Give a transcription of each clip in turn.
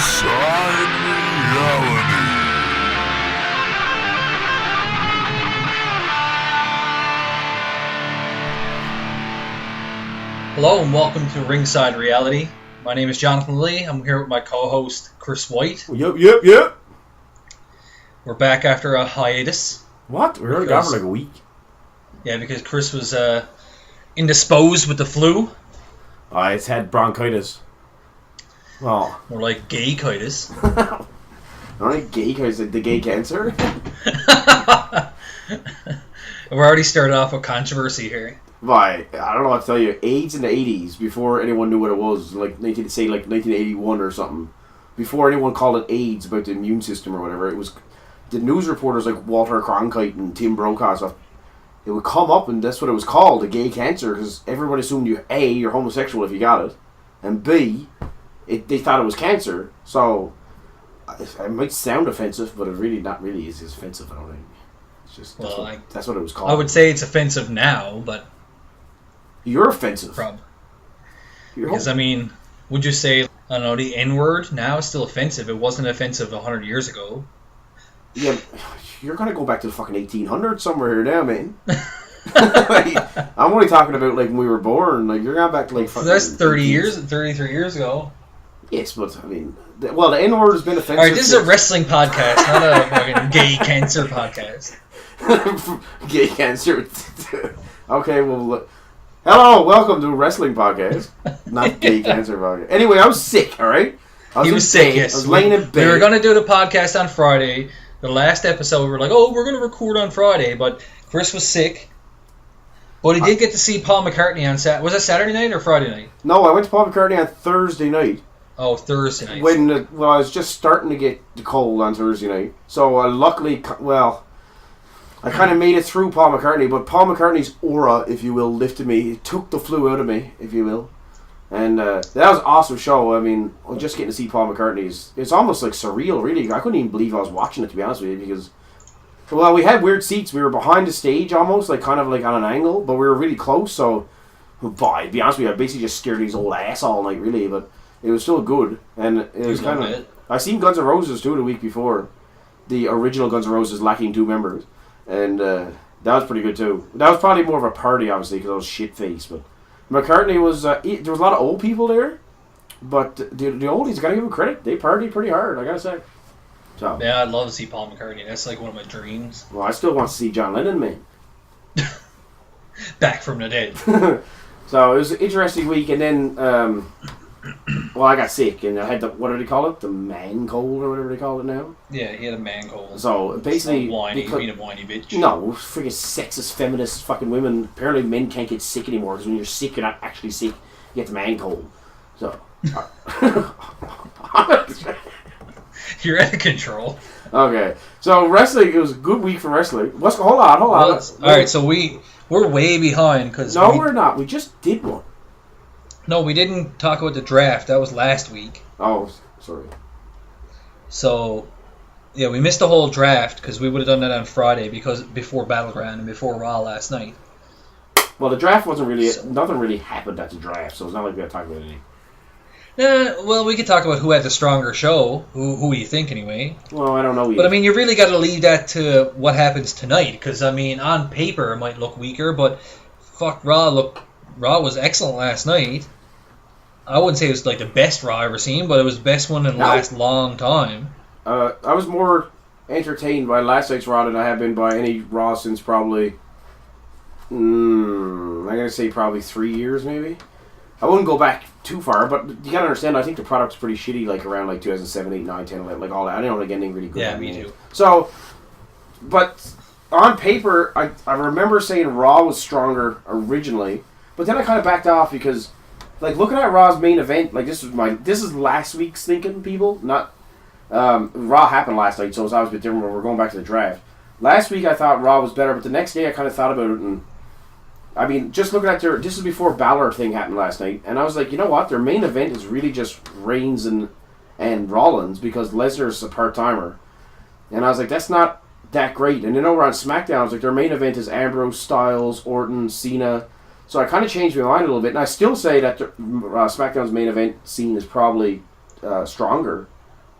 Ringside Reality. Hello and welcome to Ringside Reality. My name is Jonathan Lee. I'm here with my co-host Chris White. Yep. We're back after a hiatus. What? We already got for like a week. Yeah, because Chris was indisposed with the flu. It's had bronchitis. Well, More like gay-citis. not like gay because the gay cancer. We're already started off with controversy here. I don't know what to tell you. AIDS in the 80s, before anyone knew what it was, like 1981 or something. Before anyone called it AIDS about the immune system or whatever, it was the news reporters like Walter Cronkite and Tim Brokaw stuff. It would come up and that's what it was called, a gay cancer, because everybody assumed you're homosexual if you got it, and B, they thought it was cancer. So it might sound offensive, but it really not really is offensive. I don't think. It's just that's what it was called. I would say it's offensive now, but you're offensive. Probably. Because I mean, would you say the N-word now is still offensive? It wasn't offensive 100 years ago. Yeah, you're gonna go back to the fucking 1800s somewhere here now, man. I'm only talking about like when we were born. Like you're going back to like fucking. So that's 33 years ago. Yes, but I mean, the N-word has been offensive. All right, this is a wrestling podcast, not a fucking gay cancer podcast. Gay cancer. Okay, well, hello, welcome to a wrestling podcast, not gay cancer podcast. Anyway, I was sick. All right, He was sick. Yes, I was laying in bed. We were going to do the podcast on Friday. The last episode, we were like, we're going to record on Friday, but Chris was sick. But he did get to see Paul McCartney on Saturday. Was it Saturday night or Friday night? No, I went to Paul McCartney on Thursday night. Oh, Thursday night. When I was just starting to get the cold on Thursday night. So luckily, I kind of made it through Paul McCartney, but Paul McCartney's aura, if you will, lifted me. It took the flu out of me, if you will. And that was an awesome show. I mean, just getting to see Paul McCartney it's almost like surreal, really. I couldn't even believe I was watching it, to be honest with you, because, well, we had weird seats. We were behind the stage almost, like kind of like on an angle, but we were really close, so, to be honest with you, I basically just stared at his old ass all night, really, but it was still good. And it was kind of... I seen Guns N' Roses, too, the week before. The original Guns N' Roses lacking 2 members. And that was pretty good, too. That was probably more of a party, obviously, because I was shit-faced, but... McCartney was... there was a lot of old people there, but the oldies, gotta give them credit. They partied pretty hard, I gotta say. So, yeah, I'd love to see Paul McCartney. That's like one of my dreams. Well, I still want to see John Lennon, man. Back from the dead. So, it was an interesting week, and then... I got sick, and I had what do they call it? The man cold, or whatever they call it now? Yeah, he had a man cold. So, basically... Being a whiny bitch. No, freaking sexist, feminist fucking women. Apparently men can't get sick anymore, because when you're sick, you're not actually sick. You get the man cold. So... You're out of control. Okay. So, wrestling, it was a good week for wrestling. Hold on. Alright, so we're way behind, because... No, we're not. We just did one. No, we didn't talk about the draft. That was last week. Oh, sorry. So, yeah, we missed the whole draft because we would have done that on Friday before Battleground and before Raw last night. Well, the draft wasn't really... nothing really happened at the draft, so it's not like we got to talk about anything. Well, we could talk about who had the stronger show. Who you think, anyway? Well, I don't know yet. But, I mean, you really got to leave that to what happens tonight because, I mean, on paper it might look weaker, but Raw was excellent last night. I wouldn't say it was like the best Raw I've ever seen, but it was the best one in the last long time. I was more entertained by last night's Raw than I have been by any Raw since probably... I'm going to say probably 3 years, maybe. I wouldn't go back too far, but you got to understand, I think the product's pretty shitty, like around like 2007, 8, 9, 10, 11, like all that. I don't think anything really good. Yeah, me too. So, but on paper, I remember saying Raw was stronger originally, but then I kind of backed off because, like, looking at Raw's main event, like, this is last week's thinking, people, not, Raw happened last night, so it's obviously a bit different when we're going back to the draft. Last week I thought Raw was better, but the next day I kind of thought about it, and, I mean, just looking at this is before Balor thing happened last night, and I was like, you know what, their main event is really just Reigns and Rollins, because Lesnar's a part-timer, and I was like, that's not that great, and then over on Smackdown, I was like, their main event is Ambrose, Styles, Orton, Cena. So I kind of changed my mind a little bit, and I still say that SmackDown's main event scene is probably stronger.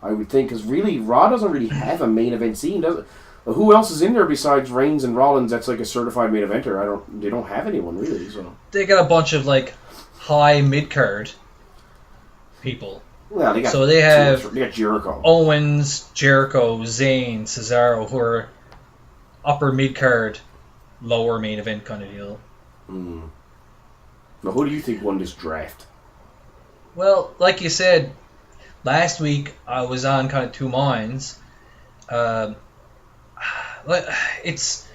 I would think, because really, Raw doesn't really have a main event scene, does it? Who else is in there besides Reigns and Rollins that's like a certified main eventer? They don't have anyone really. So they got a bunch of like high mid card people. Well, they got they got Jericho, Owens, Jericho, Zayn, Cesaro, who are upper mid card, lower main event kind of deal. Now, who do you think won this draft? Well, like you said, last week I was on kind of two minds. It's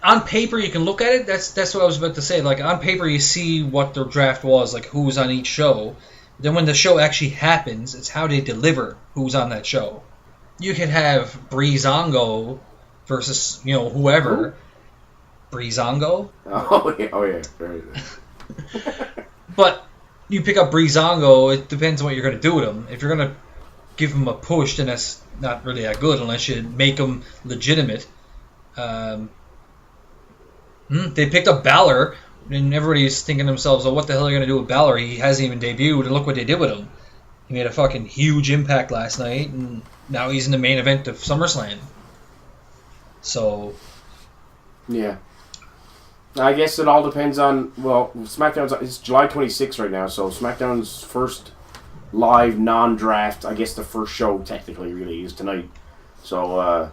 on paper you can look at it. That's what I was about to say. Like on paper you see what their draft was, like who was on each show. Then when the show actually happens, it's how they deliver who's on that show. You could have Breezango versus whoever. Who? Breezango. Oh yeah. Very good. But you pick up Breezango, it depends on what you're going to do with him. If you're going to give him a push, then that's not really that good unless you make him legitimate. They picked up Balor, and everybody's thinking to themselves, oh, what the hell are you going to do with Balor? He hasn't even debuted, and look what they did with him. He made a fucking huge impact last night, and now he's in the main event of SummerSlam. So... yeah. I guess it all depends on, well, it's July 26th right now, so SmackDown's first live non-draft, I guess the first show technically really is tonight. So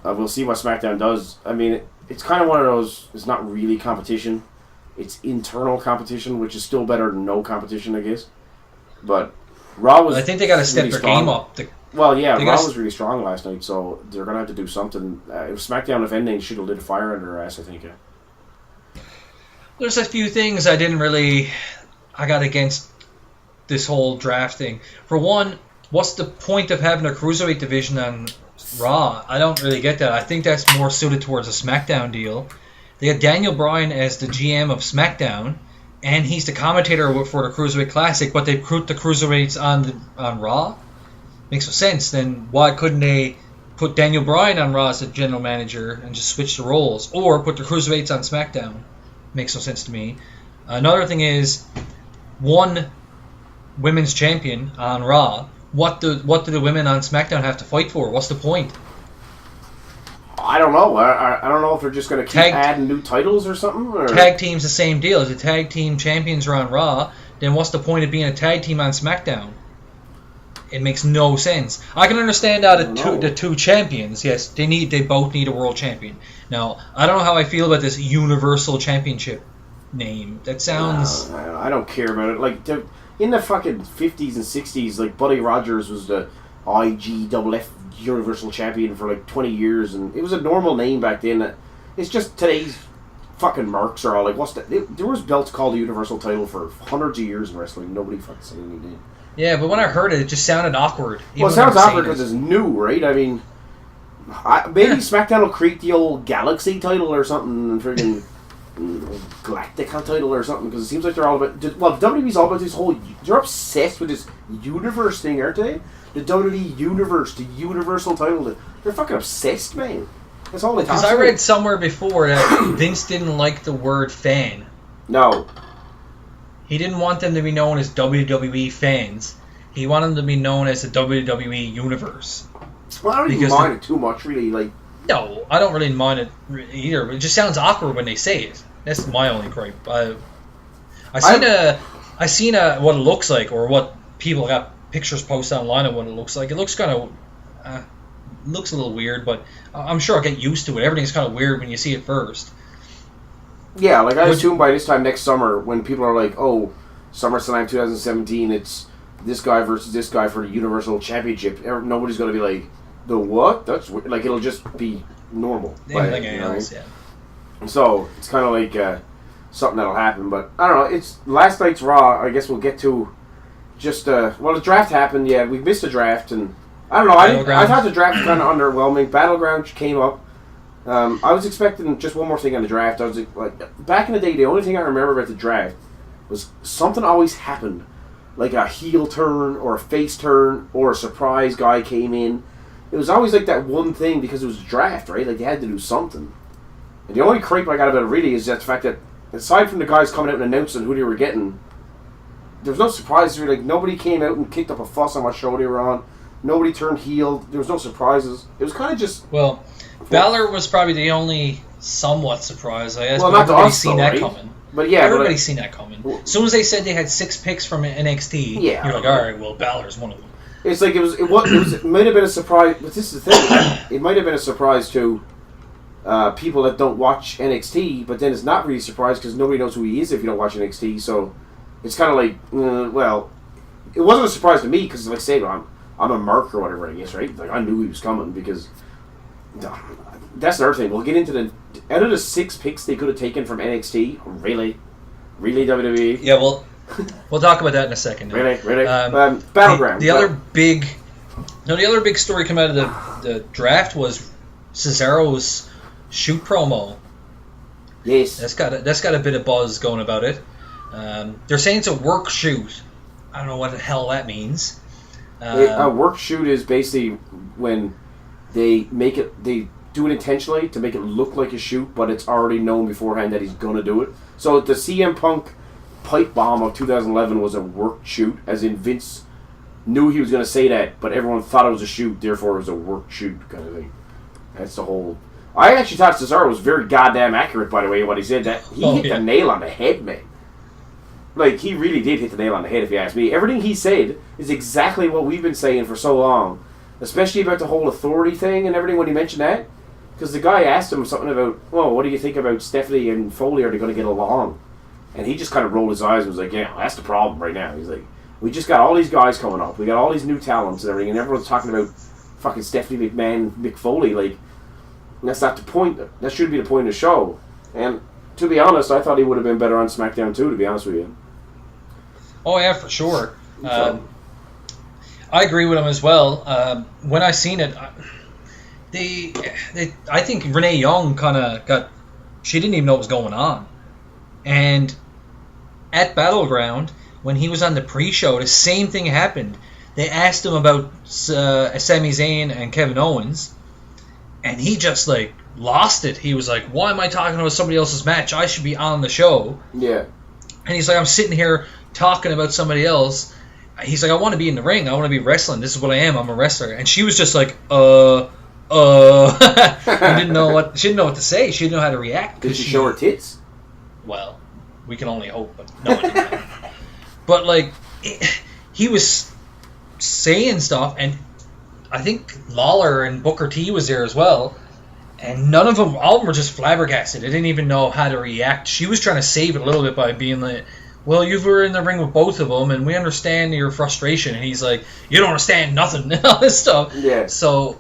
we'll see what SmackDown does. I mean, it's kind of one of those, it's not really competition. It's internal competition, which is still better than no competition, I guess. But Raw was I think they got to step really their strong. game up. Raw was really strong last night, so they're going to have to do something. If SmackDown, if anything, should have lit a fire under their ass, I think. There's a few things I got against this whole draft thing. For one, what's the point of having a cruiserweight division on Raw? I don't really get that. I think that's more suited towards a SmackDown deal. They got Daniel Bryan as the GM of SmackDown, and he's the commentator for the Cruiserweight Classic, but they put the cruiserweights on Raw? Makes no sense. Then why couldn't they put Daniel Bryan on Raw as the general manager and just switch the roles? Or put the cruiserweights on SmackDown? Makes no sense to me. Another thing is, one women's champion on Raw. What do the women on SmackDown have to fight for? What's the point? I don't know. I don't know if they're just going to keep adding new titles or something. Or... Tag team's the same deal. If the tag team champions are on Raw, then what's the point of being a tag team on SmackDown? It makes no sense. I can understand the two champions. Yes, they both need a world champion. Now, I don't know how I feel about this Universal Championship name. That sounds... I don't care about it. Like, in the fucking 50s and 60s, like, Buddy Rogers was the IGFF Universal Champion for, like, 20 years, and it was a normal name back then. It's just today's fucking mercs are all like, what's that? There was belts called the Universal title for hundreds of years in wrestling. Nobody fucking said anything. Yeah, but when I heard it just sounded awkward. Well, it sounds awkward because it's new, right? I mean, maybe SmackDown will create the old Galaxy title or something, friggin' Galactica title or something, because it seems like they're all about... Well, WWE's all about this whole... They're obsessed with this universe thing, aren't they? The WWE Universe, the Universal title. They're fucking obsessed, man. That's all they talk about. Because I read somewhere before that Vince didn't like the word fan. No. He didn't want them to be known as WWE fans. He wanted them to be known as the WWE Universe. Well, I don't even mind it too much, really. Like, no, I don't really mind it either. It just sounds awkward when they say it. That's my only gripe. I seen what it looks like, or what people got pictures posted online of what it looks like. It looks kind of looks a little weird, but I'm sure I'll get used to it. Everything's kind of weird when you see it first. Yeah, like I assume by this time next summer, when people are like, oh, SummerSlam 2017, it's this guy versus this guy for the Universal Championship, nobody's going to be like, the what? That's weird. Like, it'll just be normal. Anything else, yeah. So, it's kind of like something that'll happen, but I don't know, it's last night's Raw, I guess we'll get to just, well, the draft happened, yeah, we missed the draft, and I don't know, I thought the draft was kind of underwhelming. Battleground came up. I was expecting just one more thing on the draft. I was like, back in the day, the only thing I remember about the draft was something always happened, like a heel turn or a face turn or a surprise guy came in. It was always like that one thing because it was a draft, right? Like they had to do something. And the only creep I got about it really is that the fact that aside from the guys coming out and announcing who they were getting, there was no surprise. Like nobody came out and kicked up a fuss on what show they were on. Nobody turned heel. There was no surprises. It was kind of just... Well, Balor was probably the only somewhat surprise, I guess. Well, but not to everybody's us, seen though, that right? coming. But yeah, Everybody's seen that coming. As soon as they said they had 6 picks from NXT, Yeah. you're like, all right, well, Balor's one of them. It's like it might have been a surprise, but this is the thing. It might have been a surprise to people that don't watch NXT, but then it's not really a surprise because nobody knows who he is if you don't watch NXT. So it's kind of like, well, it wasn't a surprise to me because, like I say, I'm a mark or whatever, I guess, right? Like I knew he was coming because that's another thing. We'll get into out of the 6 picks they could have taken from NXT. Really WWE. Yeah, well. We'll talk about that in a second. Really? Battleground. The other big story coming out of the draft was Cesaro's shoot promo. Yes. That's got a bit of buzz going about it. They're saying it's a work shoot. I don't know what the hell that means. A work shoot is basically when they do it intentionally to make it look like a shoot, but it's already known beforehand that he's gonna do it. So the CM Punk pipe bomb of 2011 was a work shoot, as in Vince knew he was going to say that, but everyone thought it was a shoot, therefore it was a work shoot kind of thing. That's the whole... I actually thought Cesaro was very goddamn accurate, by the way, what he said. That he hit the nail on the head, man. Like, he really did hit the nail on the head, if you ask me. Everything he said is exactly what we've been saying for so long, especially about the whole authority thing and everything when he mentioned that. Because the guy asked him something about, well, what do you think about Stephanie and Foley? Are they going to get along? And he just kind of rolled his eyes and was like, yeah, that's the problem right now. He's like, we just got all these guys coming up. We got all these new talents and everything, and everyone's talking about fucking Stephanie McMahon, Mick Foley. Like, that's not the point. That should be the point of the show. And to be honest, I thought he would have been better on SmackDown too, to be honest with you. Oh, yeah, for sure. I agree with him as well. When I seen it, I think Renee Young kind of got... She didn't even know what was going on. And at Battleground, when he was on the pre-show, the same thing happened. They asked him about Sami Zayn and Kevin Owens, and he just, like, lost it. He was like, why am I talking about somebody else's match? I should be on the show. Yeah. And he's like, I'm sitting here talking about somebody else. He's like, I want to be in the ring. I want to be wrestling. This is what I am. I'm a wrestler. And she was just like, She didn't know what to say. She didn't know how to react. Did she show her tits? Well, we can only hope, but no one did that. But, like, he was saying stuff, and I think Lawler and Booker T was there as well, and all of them were just flabbergasted. They didn't even know how to react. She was trying to save it a little bit by being like, well, you were in the ring with both of them, and we understand your frustration. And he's like, you don't understand nothing, and all this stuff. Yeah. So,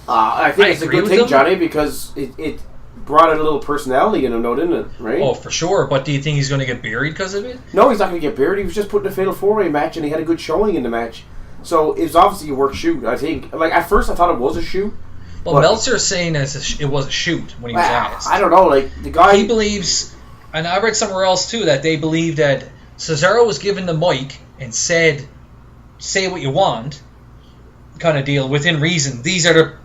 I think it's a good thing, Johnny, because it brought out a little personality in him, didn't it? Right? Oh, for sure. But do you think he's going to get buried because of it? No, he's not going to get buried. He was just putting a Fatal 4-Way match, and he had a good showing in the match. So it was obviously a work shoot, I think. Like, at first I thought it was a shoot. Well, Meltzer's saying it was a shoot when he was asked. I don't know. Like, the guy... He believes, and I read somewhere else too, that they believe that Cesaro was given the mic and said, say what you want, kind of deal, within reason. These are the...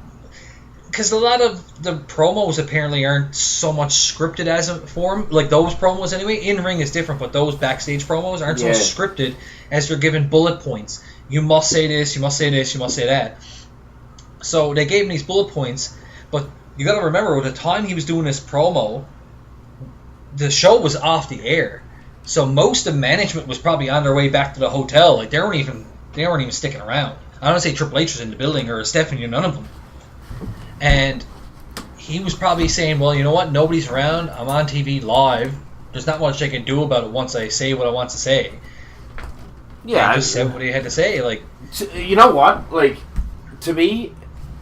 Because a lot of the promos apparently aren't so much scripted as a form, like those promos anyway. In-ring is different, but those backstage promos aren't so scripted as they're given bullet points. You must say this, you must say this, you must say that. So they gave him these bullet points, but you got to remember, at the time he was doing this promo, the show was off the air. So most of management was probably on their way back to the hotel. Like, they weren't even sticking around. I don't say Triple H was in the building, or Stephanie, or none of them. And he was probably saying, well, you know what? Nobody's around. I'm on TV live. There's not much I can do about it once I say what I want to say. Yeah, I just said what he had to say. Like, you know what? Like, to me,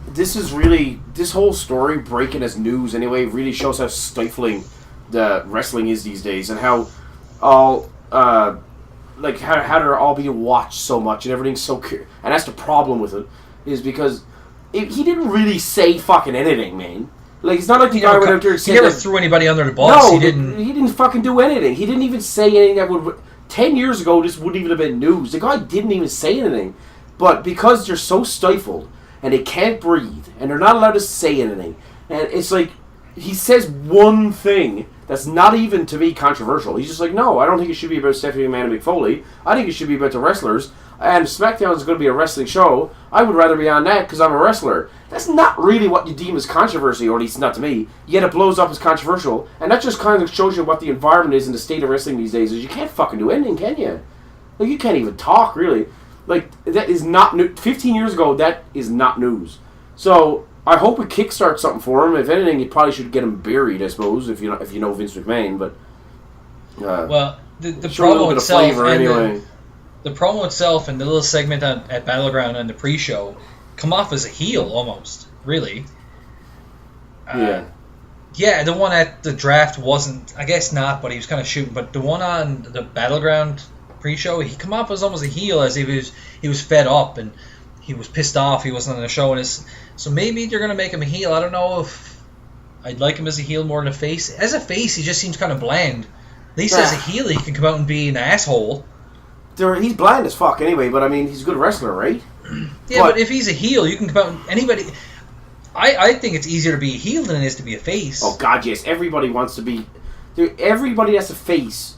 this whole story breaking as news anyway really shows how stifling the wrestling is these days, and how all how they're all being watched so much and everything's so and that's the problem with it, is because he didn't really say fucking anything, man. Like, it's not like the guy went out there and said... He never threw anybody under the bus. No, he didn't fucking do anything. He didn't even say anything that would... 10 years ago, this wouldn't even have been news. The guy didn't even say anything. But because they're so stifled, and they can't breathe, and they're not allowed to say anything, and it's like, he says one thing that's not even to be controversial. He's just like, no, I don't think it should be about Stephanie McMahon and Mick Foley. I think it should be about the wrestlers. And Smackdown is going to be a wrestling show. I would rather be on that because I'm a wrestler. That's not really what you deem as controversy, or at least not to me. Yet it blows up as controversial. And that just kind of shows you what the environment is in the state of wrestling these days. Is you can't fucking do anything, can you? Like, you can't even talk, really. Like, that is not new. 15 years ago, that is not news. So I hope it kickstarts something for him. If anything, you probably should get him buried, I suppose, if you know Vince McMahon. But well, the promo itself anyway. The promo itself and the little segment at Battleground and the pre-show come off as a heel almost, really. Yeah, the one at the draft wasn't. I guess not, but he was kind of shooting. But the one on the Battleground pre-show, he come off as almost a heel, as if he was fed up and he was pissed off he wasn't on the show. So maybe they're gonna make him a heel. I don't know if I'd like him as a heel more than a face. As a face, he just seems kind of bland. At least as a heel, he can come out and be an asshole. He's bland as fuck anyway, but I mean, he's a good wrestler, right? Yeah, but if he's a heel, you can come out and anybody. I think it's easier to be a heel than it is to be a face. Oh God, yes. Everybody wants to be. Everybody has a face.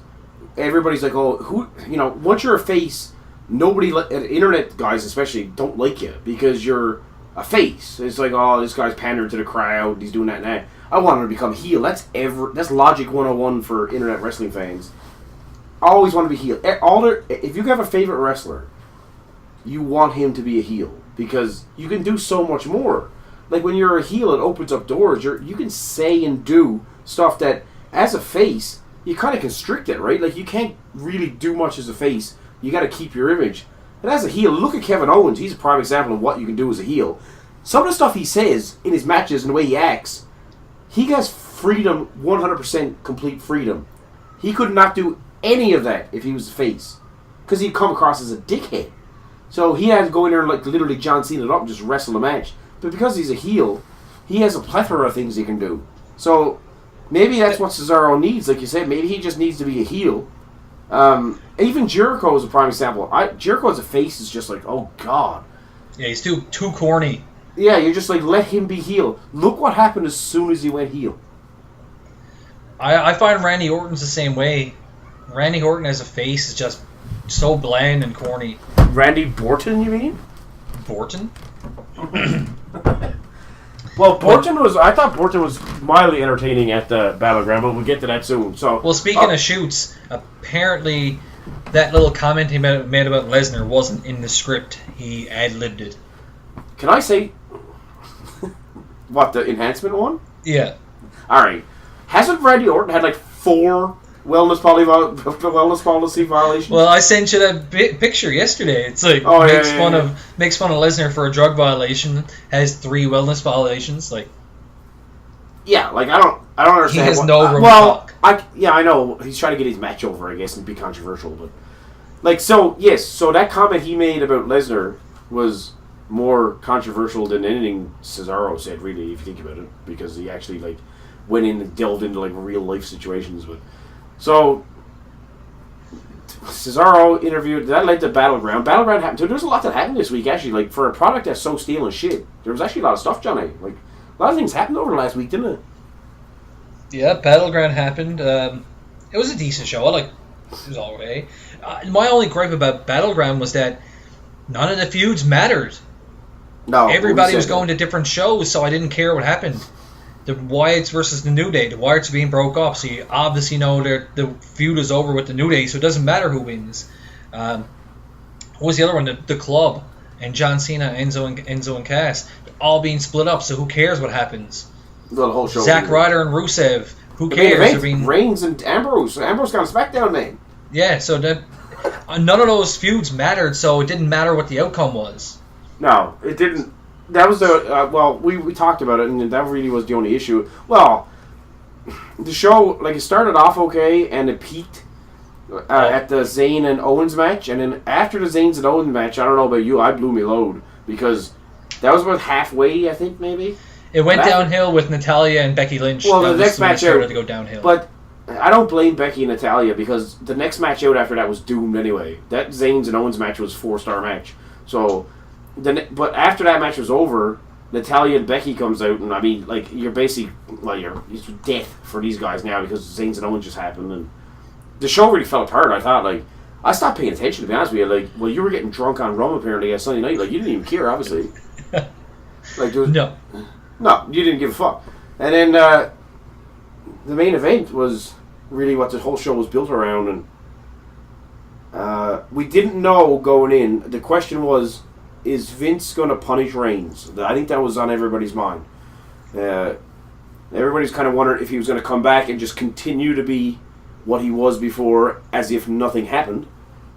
Everybody's like, oh, who? Once you're a face, nobody, internet guys especially, don't like you because you're a face. It's like, oh, this guy's pandering to the crowd. He's doing that and that. I want him to become heel. That's logic 101 for internet wrestling fans. I always want to be heel. If you have a favorite wrestler, you want him to be a heel because you can do so much more. Like when you're a heel, it opens up doors. You can say and do stuff that, as a face, you kind of constrict it, right? Like you can't really do much as a face. You got to keep your image. And as a heel, look at Kevin Owens. He's a prime example of what you can do as a heel. Some of the stuff he says in his matches and the way he acts, he has freedom, 100% complete freedom. He could not do any of that if he was a face, because he'd come across as a dickhead. So he had to go in there and like literally John Cena it up and just wrestle a match. But because he's a heel, he has a plethora of things he can do. So maybe that's what Cesaro needs. Like you said, maybe he just needs to be a heel. Even Jericho is a prime example. Jericho as a face is just like, oh God. Yeah, he's too corny. Yeah, you're just like, let him be heel. Look what happened as soon as he went heel. I find Randy Orton's the same way. Randy Orton as a face is just so bland and corny. Randy Borton, you mean? Borton? Well, I thought Borton was mildly entertaining at the Battleground, but we'll get to that soon. So, well, speaking of shoots, apparently that little comment he made about Lesnar wasn't in the script. He ad-libbed it. Can I say what, the enhancement one? Yeah. Alright. Hasn't Randy Orton had like 4 wellness policy violations? Well, I sent you that picture yesterday. It's like makes fun of Lesnar for a drug violation, has 3 wellness violations. Like, yeah, like I don't understand. He has no room to talk. I know he's trying to get his match over, I guess, and be controversial, but like so that comment he made about Lesnar was more controversial than anything Cesaro said, really, if you think about it, because he actually like went in and delved into like real life situations. But so Cesaro interviewed, that led to Battleground. Battleground happened too. There's a lot that happened this week, actually. Like for a product that's so stale and shit, there was actually a lot of stuff, Johnny. Like a lot of things happened over the last week, didn't it? Yeah, Battleground happened. It was a decent show. It was alright. My only gripe about Battleground was that none of the feuds mattered. No, everybody was going to different shows, so I didn't care what happened. The Wyatts versus the New Day. The Wyatts are being broke up, so you obviously know the feud is over with the New Day, so it doesn't matter who wins. What was the other one? The Club and John Cena, Enzo and Cass, all being split up, so who cares what happens? The whole show. Zack Ryder and Rusev, who cares? Reigns and Ambrose. Ambrose got a Smackdown name. Yeah, so that none of those feuds mattered, so it didn't matter what the outcome was. No, it didn't. That was the we talked about it, and that really was the only issue. Well, the show, like, it started off okay, and it peaked at the Zayn and Owens match, and then after the Zayn and Owens match, I don't know about you, I blew me load, because that was about halfway, I think, maybe. It went downhill with Natalya and Becky Lynch. Well, the next match out started to go downhill. But I don't blame Becky and Natalya, because the next match out after that was doomed anyway. That Zayn and Owens match was a 4-star match, so. But after that match was over, Natalya and Becky comes out, and I mean, like, you're basically, it's death for these guys now because Zayn and Owens just happened, and the show really fell apart. I thought, like, I stopped paying attention, to be honest with you. Like, well, you were getting drunk on rum apparently on Sunday night. Like, you didn't even care, obviously. Like, there was, no, you didn't give a fuck. And then the main event was really what the whole show was built around, and we didn't know going in. The question was, is Vince going to punish Reigns? I think that was on everybody's mind. Everybody's kind of wondering if he was going to come back and just continue to be what he was before as if nothing happened,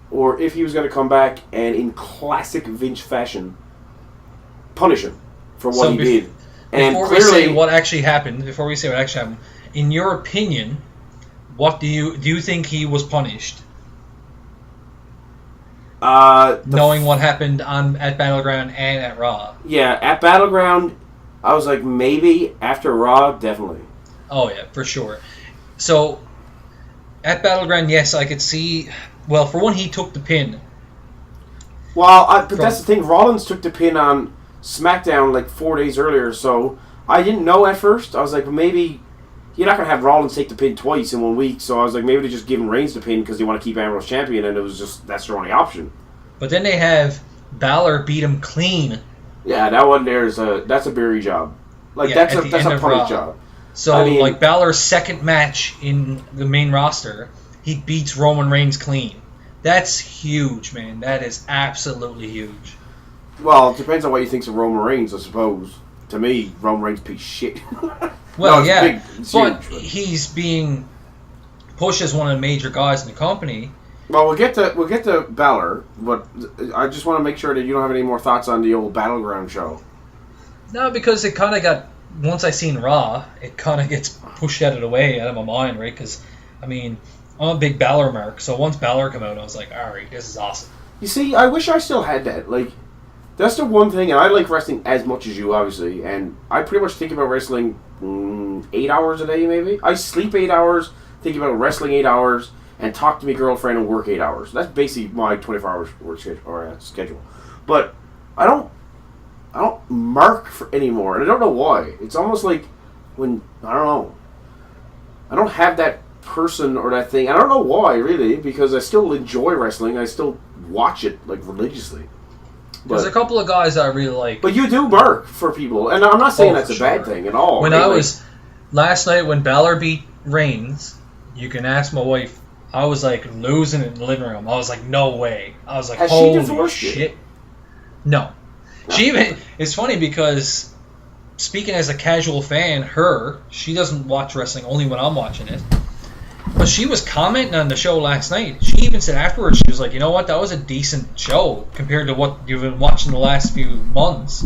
or if he was going to come back and in classic Vince fashion punish him for what he did. And before clearly, we say what actually happened, in your opinion, what do you think he was punished? Knowing what happened at Battleground and at Raw. Yeah, at Battleground, I was like, maybe. After Raw, definitely. Oh, yeah, for sure. So, at Battleground, yes, I could see... Well, for one, he took the pin. Well, but that's the thing. Rollins took the pin on Smackdown like 4 days earlier, so I didn't know at first. I was like, maybe... You're not going to have Rollins take the pin twice in 1 week, so I was like, maybe they're just giving Reigns the pin because they want to keep Ambrose champion, and it was just, that's their only option. But then they have Balor beat him clean. Yeah, that one that's a berry job. Like, yeah, that's a punish job. So, I mean, like, Balor's second match in the main roster, he beats Roman Reigns clean. That's huge, man. That is absolutely huge. Well, it depends on what you think of Roman Reigns, I suppose. To me, Roman Reigns piece of shit. Well, no, yeah, but he's being pushed as one of the major guys in the company. Well, we'll get to Balor, but I just want to make sure that you don't have any more thoughts on the old Battleground show. No, because it kind of got, once I seen Raw, it kind of gets pushed out of the way, out of my mind, right? Because, I mean, I'm a big Balor mark, so once Balor came out, I was like, alright, this is awesome. You see, I wish I still had that. Like, that's the one thing, and I like wrestling as much as you, obviously, and I pretty much think about wrestling 8 hours a day, maybe. I sleep 8 hours, think about wrestling 8 hours, and talk to my girlfriend and work 8 hours. That's basically my 24-hour work schedule. But I don't mark for anymore, and I don't know why. It's almost like when, I don't know, I don't have that person or that thing. I don't know why, really, because I still enjoy wrestling. I still watch it, like, religiously. There's a couple of guys I really like. But you do mark for people, and I'm not saying that's a bad thing at all. Last night when Balor beat Reigns, you can ask my wife, I was like losing it in the living room. I was like, no way. I was like, holy shit. No. It's funny because, speaking as a casual fan, she doesn't watch wrestling only when I'm watching it. But she was commenting on the show last night. She even said afterwards, she was like, you know what, that was a decent show compared to what you've been watching the last few months.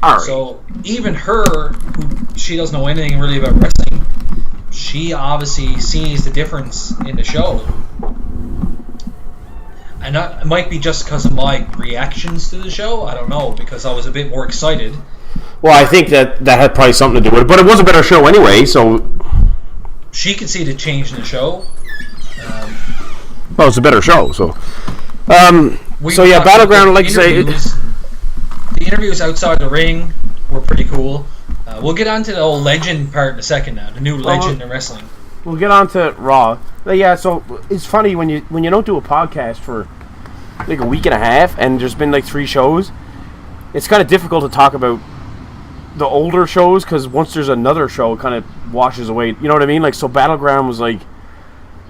Right. So even she doesn't know anything really about wrestling, she obviously sees the difference in the show. And it might be just because of my reactions to the show, I don't know, because I was a bit more excited. Well, I think that had probably something to do with it, but it was a better show anyway, so... She could see the change in the show. Well, it's a better show, so... Battleground, like you say... The interviews outside the ring were pretty cool. We'll get on to the old legend part in a second now, the new legend in wrestling. We'll get on to Raw. But yeah, so it's funny when you don't do a podcast for like a week and a half and there's been like 3 shows, it's kind of difficult to talk about the older shows because once there's another show, it kind of washes away. You know what I mean? Like, so Battleground was like,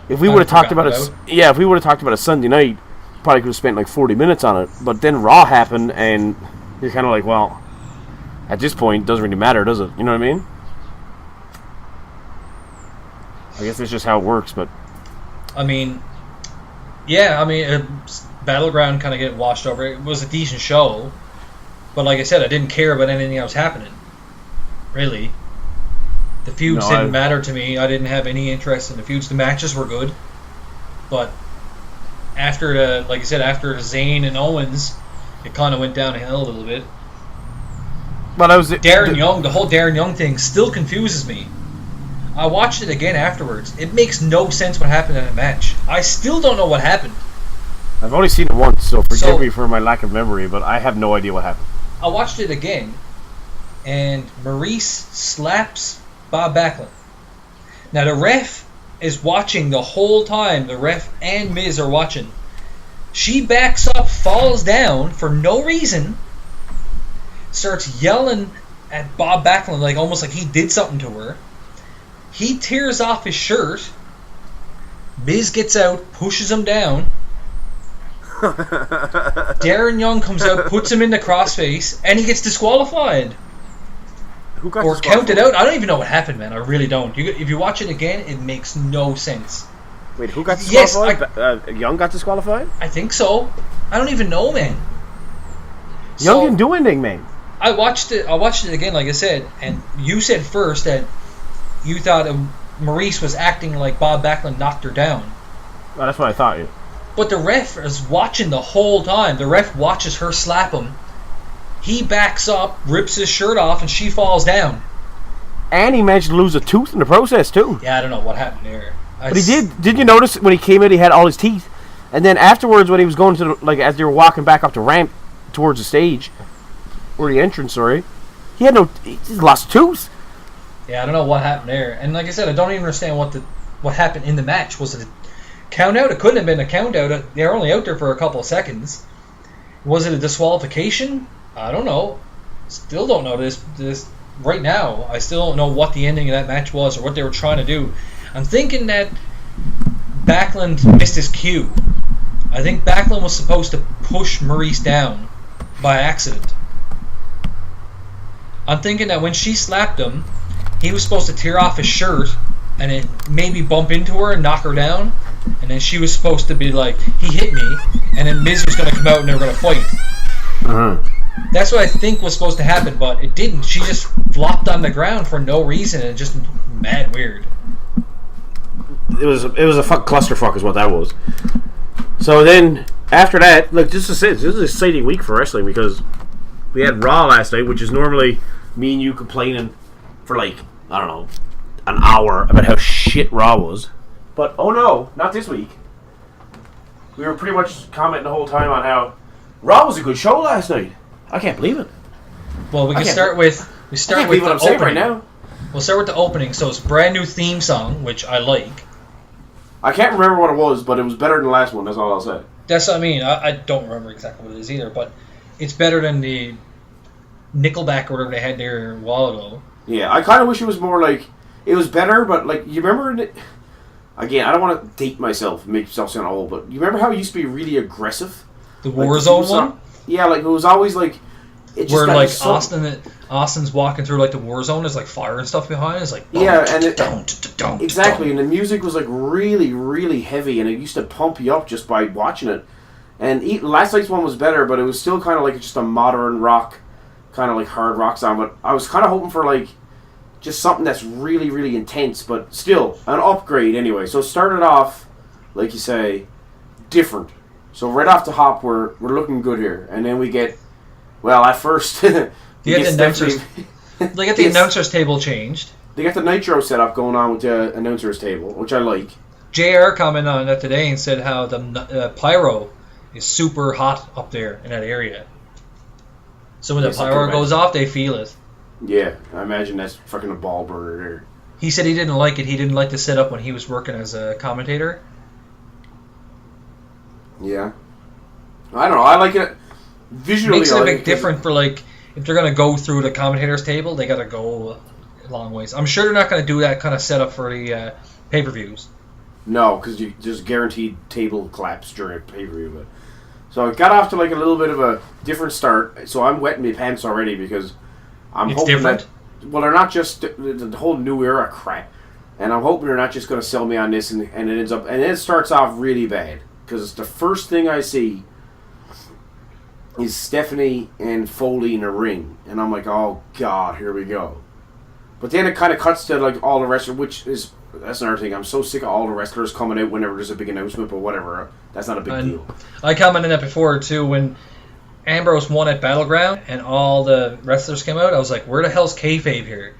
if we would have talked about it, if we would have talked about a Sunday night, probably could have spent like 40 minutes on it. But then Raw happened, and you're kind of like, well, at this point, it doesn't really matter, does it? You know what I mean? I guess that's just how it works, but... I mean, yeah, Battleground kind of get washed over. It was a decent show, but like I said, I didn't care about anything that was happening. Really. The feuds didn't matter to me. I didn't have any interest in the feuds. The matches were good, but after the Zayn and Owens, it kind of went downhill a little bit. But I was Darren Young. The whole Darren Young thing still confuses me. I watched it again afterwards. It makes no sense what happened in that match. I still don't know what happened. I've only seen it once, so forgive me for my lack of memory, but I have no idea what happened. I watched it again, and Maurice slaps Bob Backlund. Now the ref is watching the whole time. The ref and Miz are watching. She backs up, falls down for no reason, starts yelling at Bob Backlund like almost like he did something to her. He tears off his shirt. Miz gets out, pushes him down. Darren Young comes out, puts him in the crossface, and he gets disqualified. Who got Or disqualified? counted out. I don't even know what happened, man. I really don't. If you watch it again, it makes no sense. Wait, who got Yes, disqualified? Young got disqualified? I think so. I don't even know, man. Young didn't do anything, man. I watched it again, like I said, and you said first that you thought Maurice was acting like Bob Backlund knocked her down. Oh, that's what I thought. You. But the ref is watching the whole time. The ref watches her slap him. He backs up, rips his shirt off, and she falls down. And he managed to lose a tooth in the process, too. Yeah, I don't know what happened there. But he did. Did you notice when he came in, he had all his teeth? And then afterwards, when he was going to, as they were walking back up the ramp towards the stage, or the entrance, sorry, he just lost a tooth. Yeah, I don't know what happened there. And like I said, I don't even understand what happened in the match. Was it a count out? It couldn't have been a count out. They were only out there for a couple of seconds. Was it a disqualification? I don't know. Still don't know this right now. I still don't know what the ending of that match was or what they were trying to do. I'm thinking that Backlund missed his cue. I think Backlund was supposed to push Maurice down by accident. I'm thinking that when she slapped him, he was supposed to tear off his shirt and then maybe bump into her and knock her down. And then she was supposed to be like, he hit me. And then Miz was going to come out and they were going to fight. Uh-huh. That's what I think was supposed to happen, but it didn't. She just flopped on the ground for no reason and just mad weird. It was a clusterfuck is what that was. So then, after that, this is an exciting week for wrestling because we had Raw last night, which is normally me and you complaining for I don't know, an hour about how shit Raw was. But, oh no, not this week. We were pretty much commenting the whole time on how Raw was a good show last night. I can't believe it. Well, we can start with the opening. Right now. We'll start with the opening. So it's a brand new theme song, which I like. I can't remember what it was, but it was better than the last one. That's all I'll say. That's what I mean. I don't remember exactly what it is either, but it's better than the Nickelback or whatever they had there a while ago. Yeah, I kind of wish it was more it was better, but you remember again, I don't want to date myself, make myself sound old, but you remember how it used to be really aggressive? The Warzone one? Yeah, it was always it just where got Austin's walking through the Warzone, there's fire and stuff behind. It's yeah, and exactly, and the music was really, really heavy, and it used to pump you up just by watching it. And last night's one was better, but it was still kind of just a modern rock, kind of hard rock sound. But I was kind of hoping for just something that's really, really intense, but still an upgrade anyway. So it started off, like you say, different. So right off the hop, we're looking good here, and then we get, at first, they got the announcers table changed. They got the Nitro setup going on with the announcers table, which I like. JR commented on that today and said how the pyro is super hot up there in that area. So when the pyro goes off, they feel it. Yeah, I imagine that's fucking a ball burner there. He said he didn't like it. He didn't like the setup when he was working as a commentator. Yeah. I don't know. I like it visually. Makes it a bit different for if they're going to go through the commentator's table, they got to go a long ways. I'm sure they're not going to do that kind of setup for the pay-per-views. No, because you just guaranteed table collapse during a pay-per-view. But so it got off to a little bit of a different start. So I'm wetting my pants already because I'm hoping different. They're not just the whole new era crap, and I'm hoping they're not just going to sell me on this and it ends up and it starts off really bad because the first thing I see is Stephanie and Foley in a ring, and I'm like, oh god, here we go. But then it kind of cuts to all the wrestlers, that's another thing. I'm so sick of all the wrestlers coming out whenever there's a big announcement, but whatever. That's not a big deal. I commented that before too when Ambrose won at Battleground and all the wrestlers came out. I was like, where the hell's kayfabe here?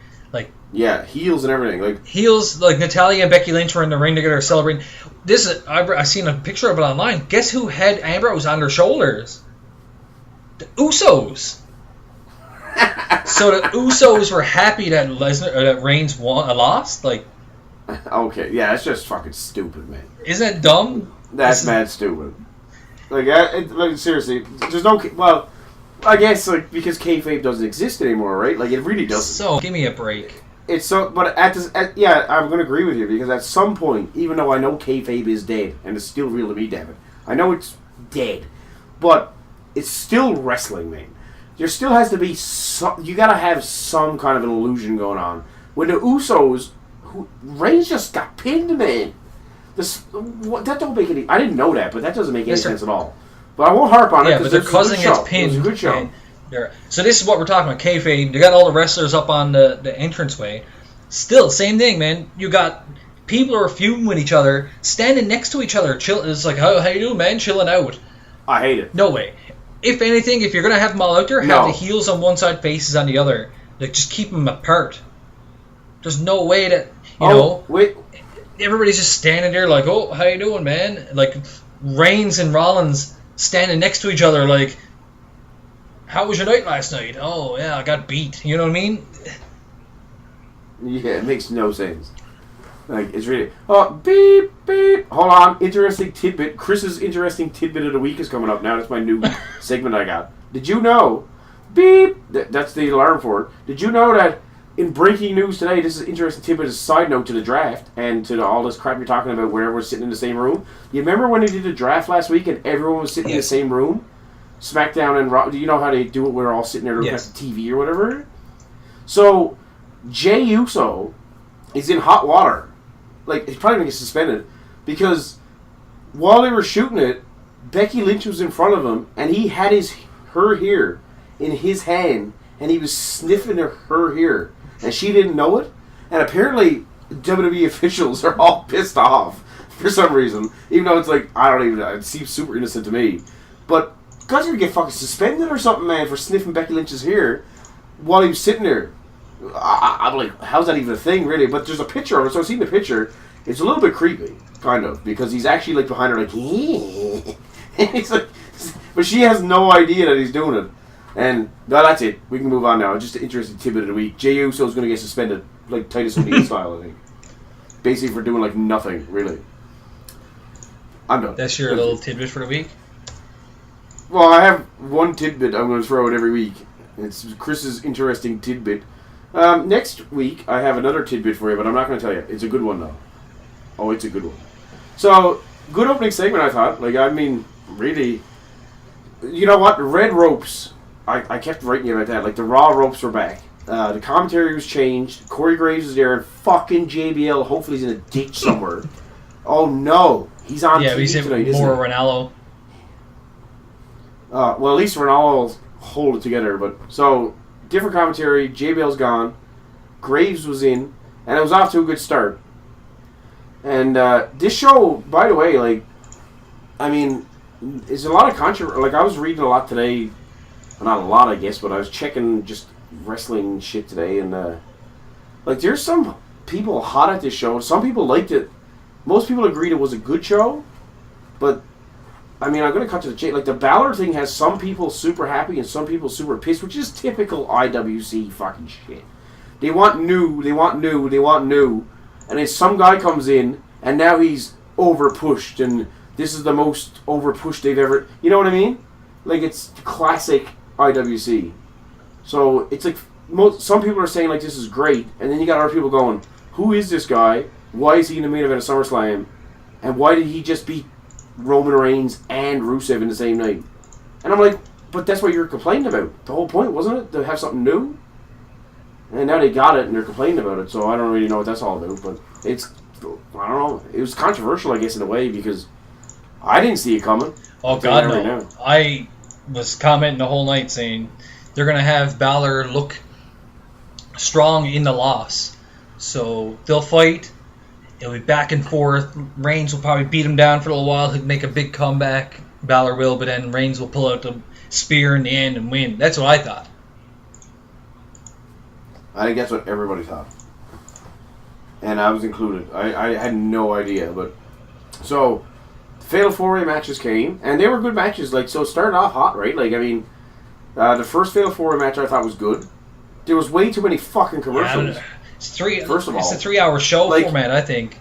Yeah, heels and everything. Heels, Natalya and Becky Lynch were in the ring together celebrating. I seen a picture of it online. Guess who had Ambrose on their shoulders? The Usos. So the Usos were happy that that Reigns lost. Like, Okay, yeah, that's just fucking stupid, man. isn't that dumb? That's mad stupid. Like seriously, there's no. Well, I guess like because kayfabe doesn't exist anymore, right? Like it really doesn't. So give me a break. It's so, but yeah, I'm going to agree with you because at some point, even though I know kayfabe is dead and it's still real to me, damn it, I know it's dead, but it's still wrestling, man. There still has to be some. You got to have some kind of an illusion going on. When the Usos, Reigns just got pinned, man. That don't make any. I didn't know that, but that doesn't make any sense at all. But I won't harp on it. Yeah, but they're causing its pin. It was a good show. So this is what we're talking about, kayfabe. They got all the wrestlers up on the entranceway. Still, same thing, man. You got people who are feuding with each other, standing next to each other. It's like, how you doing, man? Chilling out. I hate it. No way. If anything, if you're going to have them all out there, have the heels on one side, faces on the other. Like, just keep them apart. There's no way that, you know... Wait. Everybody's just standing there like, oh, how you doing, man? Like, Reigns and Rollins standing next to each other like, how was your night last night? Oh, yeah, I got beat. You know what I mean? Yeah, it makes no sense. Like, it's really... Oh, beep, beep. Hold on. Interesting tidbit. Chris's interesting tidbit of the week is coming up now. That's my new segment I got. Did you know... Beep. That's the alarm for it. Did you know that in breaking news today, this is interesting tidbit as a side note to the draft and to all this crap you're talking about where everyone's sitting in the same room? You remember when they did the draft last week and everyone was sitting in the same room? Smackdown and Raw. Do you know how they do it? We're all sitting there looking at the TV or whatever. So Jey Uso is in hot water. Like he's probably gonna get suspended because while they were shooting it, Becky Lynch was in front of him and he had her hair in his hand and he was sniffing her hair and she didn't know it. And apparently WWE officials are all pissed off for some reason, even though it's like I don't even know. It seems super innocent to me, but. Guys are gonna get fucking suspended or something, man, for sniffing Becky Lynch's hair while he was sitting there. I'm like, how's that even a thing, really? But there's a picture of it, so I've seen the picture. It's a little bit creepy, kind of, because he's actually like behind her, like, and he's like, but she has no idea that he's doing it. And no, that's it. We can move on now. Just an interesting tidbit of the week. Jey Uso's gonna get suspended, like Titus O'Neil style, I think. Basically for doing like nothing, really. I'm done. That's your little tidbit for the week. Well, I have one tidbit I'm going to throw out every week. It's Chris's interesting tidbit. Next week, I have another tidbit for you, but I'm not going to tell you. It's a good one, though. Oh, it's a good one. So, good opening segment, I thought. Like, I mean, really... You know what? The red ropes, I kept writing about that. Like, the Raw ropes were back. The commentary was changed. Corey Graves is there, and fucking JBL, hopefully he's in a ditch somewhere. Oh, no. He's on TV he's tonight, isn't he? more Ranallo. Well, at least Ronaldo will hold it together. But so different commentary. JBL's gone. Graves was in, and it was off to a good start. And this show, by the way, like, I mean, there's a lot of controversy. Like, I was reading a lot today. Well, not a lot, I guess, but I was checking just wrestling shit today, and like, there's some people hot at this show. Some people liked it. Most people agreed it was a good show, but. I mean, I'm going to cut to the chase. Like, the Balor thing has some people super happy and some people super pissed, which is typical IWC fucking shit. They want new, they want new, they want new. And then some guy comes in, and now he's over-pushed, and this is the most over-pushed they've ever... You know what I mean? Like, it's classic IWC. So, it's like... Some people are saying, like, this is great, and then you got other people going, who is this guy? Why is he in the main event of SummerSlam? And why did he just beat Roman Reigns and Rusev in the same night? And I'm like, but that's what you were complaining about. The whole point, wasn't it? To have something new? And now they got it and they're complaining about it, so I don't really know what that's all about. But it's, I don't know. It was controversial, I guess, in a way, because I didn't see it coming. Oh, God, no. Right, I was commenting the whole night saying they're going to have Balor look strong in the loss. So they'll fight. It'll be back and forth. Reigns will probably beat him down for a little while. He'll make a big comeback. Balor will, but then Reigns will pull out the spear in the end and win. That's what I thought. I think that's what everybody thought. And I was included. I had no idea. But so, Fatal 4-Way matches came, and they were good matches. Like, so it started off hot, right? Like, I mean, The first Fatal 4-Way match I thought was good. There was way too many fucking commercials. Yeah, it's three. First of all, it's a 3-hour show like, format, I think.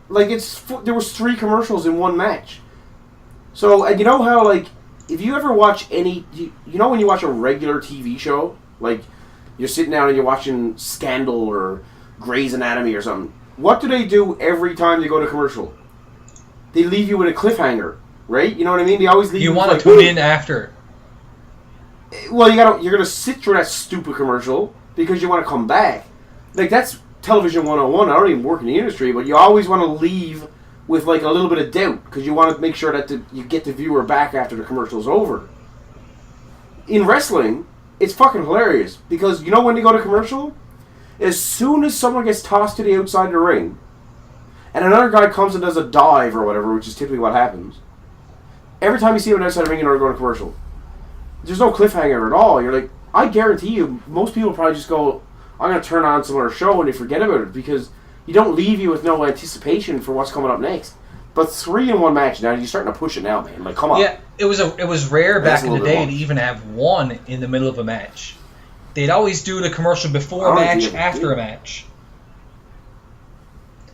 Like there was 3 commercials in one match. So and you know how like if you ever watch any, you know when you watch a regular TV show, like you're sitting down and you're watching Scandal or Grey's Anatomy or something. What do they do every time they go to commercial? They leave you with a cliffhanger, right? You know what I mean? They always leave you. You want like, to tune in after. Well, you're gonna sit through that stupid commercial because you want to come back. Like that's television 101. I don't even work in the industry, but you always want to leave with like a little bit of doubt because you want to make sure that you get the viewer back after the commercial's over. In wrestling, it's fucking hilarious because you know when they go to commercial, as soon as someone gets tossed to the outside of the ring, and another guy comes and does a dive or whatever, which is typically what happens. Every time you see him outside the ring in order to go to commercial, there's no cliffhanger at all. You're like, I guarantee you, most people probably just go, I'm going to turn on some other show and they forget about it because you don't leave you with no anticipation for what's coming up next. But 3 in one match now, you're starting to push it now, man. Like, come on. Yeah, it was rare back in the day to much. even have 1 in the middle of a match. They'd always do the commercial before a match, after a match.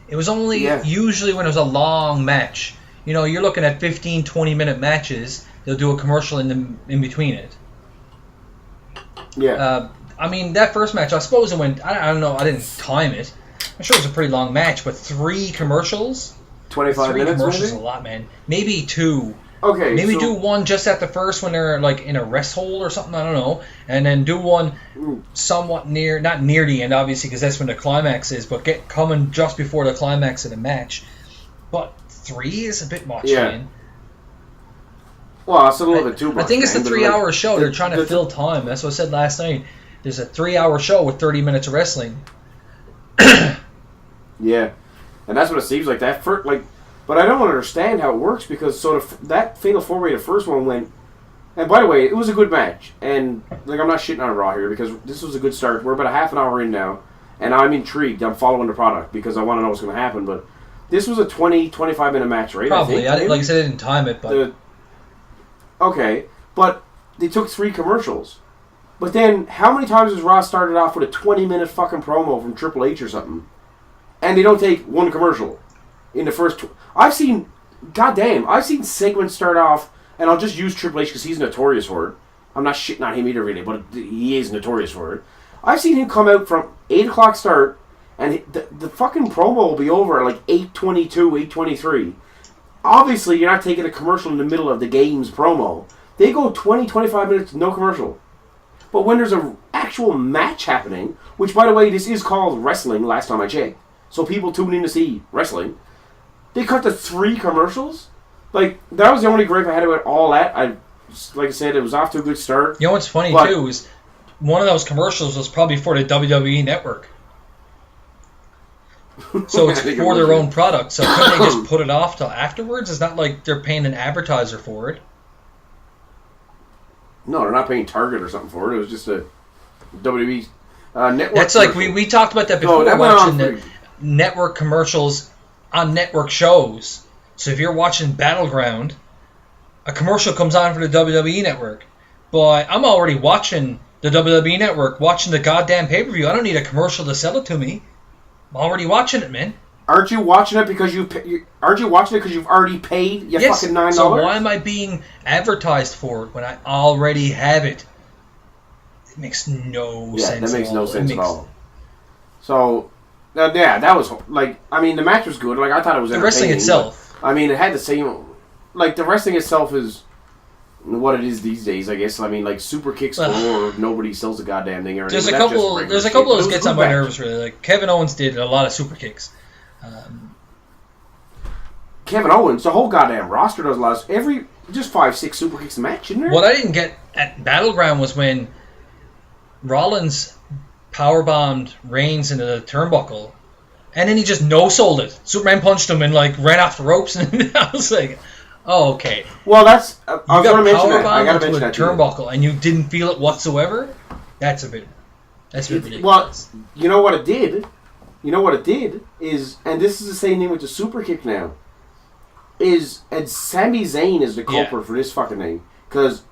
It was only usually when it was a long match. You know, you're looking at 15, 20-minute matches. They'll do a commercial in between it. Yeah. I mean, that first match, I suppose it went... I don't know, I didn't time it. I'm sure it was a pretty long match, but 3 commercials? 25 3 minutes, commercials is maybe? a lot, man. Maybe 2. Okay, Maybe so, do 1 just at the first when they're like in a rest hold or something, I don't know. And then do 1 somewhat near... Not near the end, obviously, because that's when the climax is, but coming just before the climax of the match. But 3 is a bit much, man. Well, it's a little bit too much. I think it's the 3-hour show. They're trying to fill fill time. That's what I said last night. There's a 3-hour show with 30 minutes of wrestling. Yeah, and that's what it seems like. But I don't understand how it works because that Fatal 4-Way, the first one went. And by the way, it was a good match. And like I'm not shitting on Raw here because this was a good start. We're about a half an hour in now, and I'm intrigued. I'm following the product because I want to know what's going to happen. But this was a 20, 25 minute match, right? Probably. Like I said, I didn't time it, but okay, but they took 3 commercials. But then, how many times has Raw started off with a 20-minute fucking promo from Triple H or something? And they don't take 1 commercial in the first... I've seen segments start off, and I'll just use Triple H because he's notorious for it. I'm not shitting on him either, really, but he is notorious for it. I've seen him come out from 8 o'clock start, and the fucking promo will be over at like 8:22, 8:23. Obviously, you're not taking a commercial in the middle of the game's promo. They go 20, 25 minutes, no commercial. But when there's an actual match happening, which, by the way, this is called wrestling, last time I checked, so people tune in to see wrestling, they cut to 3 commercials? Like, that was the only gripe I had about all that. Like I said, it was off to a good start. You know what's funny, too, is one of those commercials was probably for the WWE Network. So it's for their own product. So couldn't they just put it off till afterwards? It's not like they're paying an advertiser for it. No, they're not paying Target or something for it. It was just a WWE network. That's like we talked about that before. that watching the network commercials on network shows. So if you're watching Battleground, a commercial comes on for the WWE Network. But I'm already watching the WWE Network, watching the goddamn pay-per-view. I don't need a commercial to sell it to me. I'm already watching it, man. Aren't you watching it because you've already paid your fucking $9? So why am I being advertised for it when I already have it? It makes no sense. Yeah, that makes no sense at all. So, that was like, I mean, the match was good. Like, I thought it was the wrestling itself. I mean, it had the same, like, the wrestling itself is what it is these days, I guess. I mean, like, super kicks galore. Nobody sells a goddamn thing. Or there's a couple of those gets on my nerves, really. Like, Kevin Owens did a lot of super kicks. Kevin Owens, the whole goddamn roster does a lot of just 5-6 super kicks a match, isn't there? What I didn't get at Battleground was when Rollins powerbombed Reigns into the turnbuckle, and then he just no-sold it. Superman punched him and like ran off the ropes, and I was like, "Oh, okay." Well, that's you got powerbombed into a turnbuckle, and you didn't feel it whatsoever. That's a bit ridiculous. Well, you know what it did. You know what it did is, and this is the same thing with the super kick now. And Sami Zayn is the culprit for this fucking thing because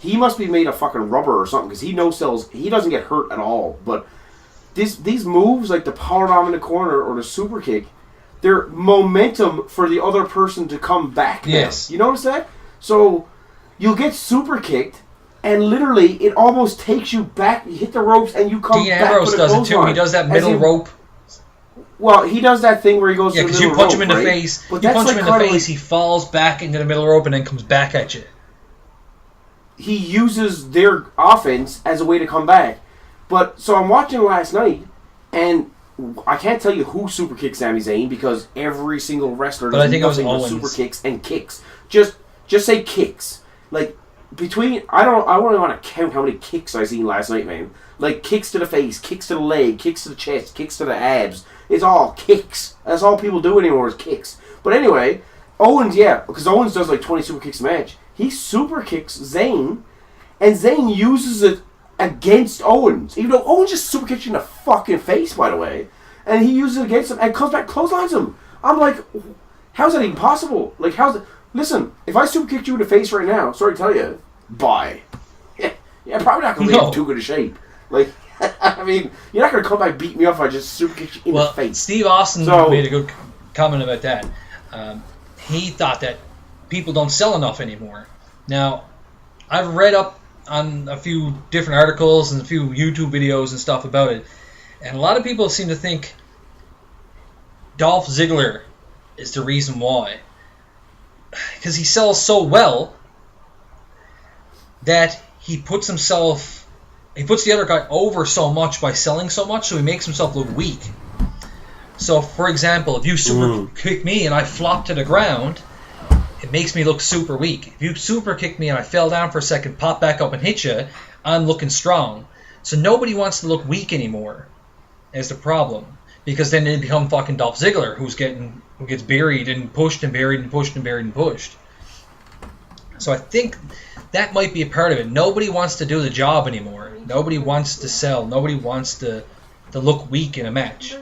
he must be made of fucking rubber or something because he no-sells. He doesn't get hurt at all. But these moves, like the power bomb in the corner or the super kick, they're momentum for the other person to come back. Yes. You notice that? So you'll get super kicked, and literally it almost takes you back. You hit the ropes, and you come Dean back. Ambrose does it too. He does that middle rope. Well, he does that thing where he goes. Yeah, because you punch him in the face. But you that's punch him like in the kinda face. He falls back into the middle rope and then comes back at you. He uses their offense as a way to come back. But so I'm watching last night, and I can't tell you who super kicked Sami Zayn because every single wrestler does nothing but super kicks and kicks. Just say kicks. Like between I don't want to count how many kicks I seen last night, man. Like kicks to the face, kicks to the leg, kicks to the chest, kicks to the abs. It's all kicks. That's all people do anymore is kicks. But anyway, Owens, because Owens does like 20 super kicks a match. He super kicks Zayn, and Zayn uses it against Owens. Even though Owens just super kicks you in the fucking face, by the way. And he uses it against him and comes back, clotheslines him. I'm like, how's that even possible? Like, listen, if I super kicked you in the face right now, sorry to tell you, bye. Yeah, probably not going to be in too good a shape. Like, I mean, you're not going to come back and beat me up if I just super kick you in the face. Steve Austin made a good comment about that. He thought that people don't sell enough anymore. Now, I've read up on a few different articles and a few YouTube videos and stuff about it, and a lot of people seem to think Dolph Ziggler is the reason why. Because he sells so well that he puts the other guy over so much by selling so much, so he makes himself look weak. So, for example, if you super kick me and I flop to the ground, it makes me look super weak. If you super kick me and I fell down for a second, pop back up and hit you, I'm looking strong. So nobody wants to look weak anymore, is the problem. Because then they become fucking Dolph Ziggler, who gets buried and pushed and buried and pushed and buried and pushed. So I think that might be a part of it. Nobody wants to do the job anymore. Nobody wants to sell. Nobody wants to look weak in a match.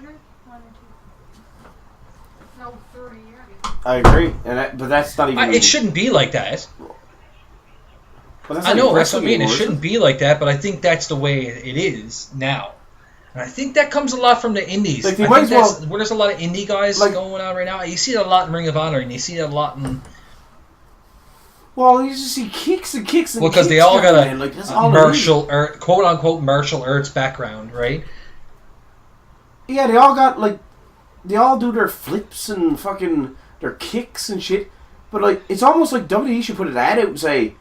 I agree, but that's not even. It shouldn't be like that. That's I know, that's what I mean. It shouldn't be like that, but I think that's the way it is now. And I think that comes a lot from the indies. Like, where there's a lot of indie guys going on right now. You see it a lot in Ring of Honor, and you see it a lot in... Well, you just see kicks and kicks and kicks. Well, because they all got a quote-unquote martial arts background, right? Yeah, they all got, they all do their flips and fucking their kicks and shit. But, it's almost like WWE should put an ad out and say,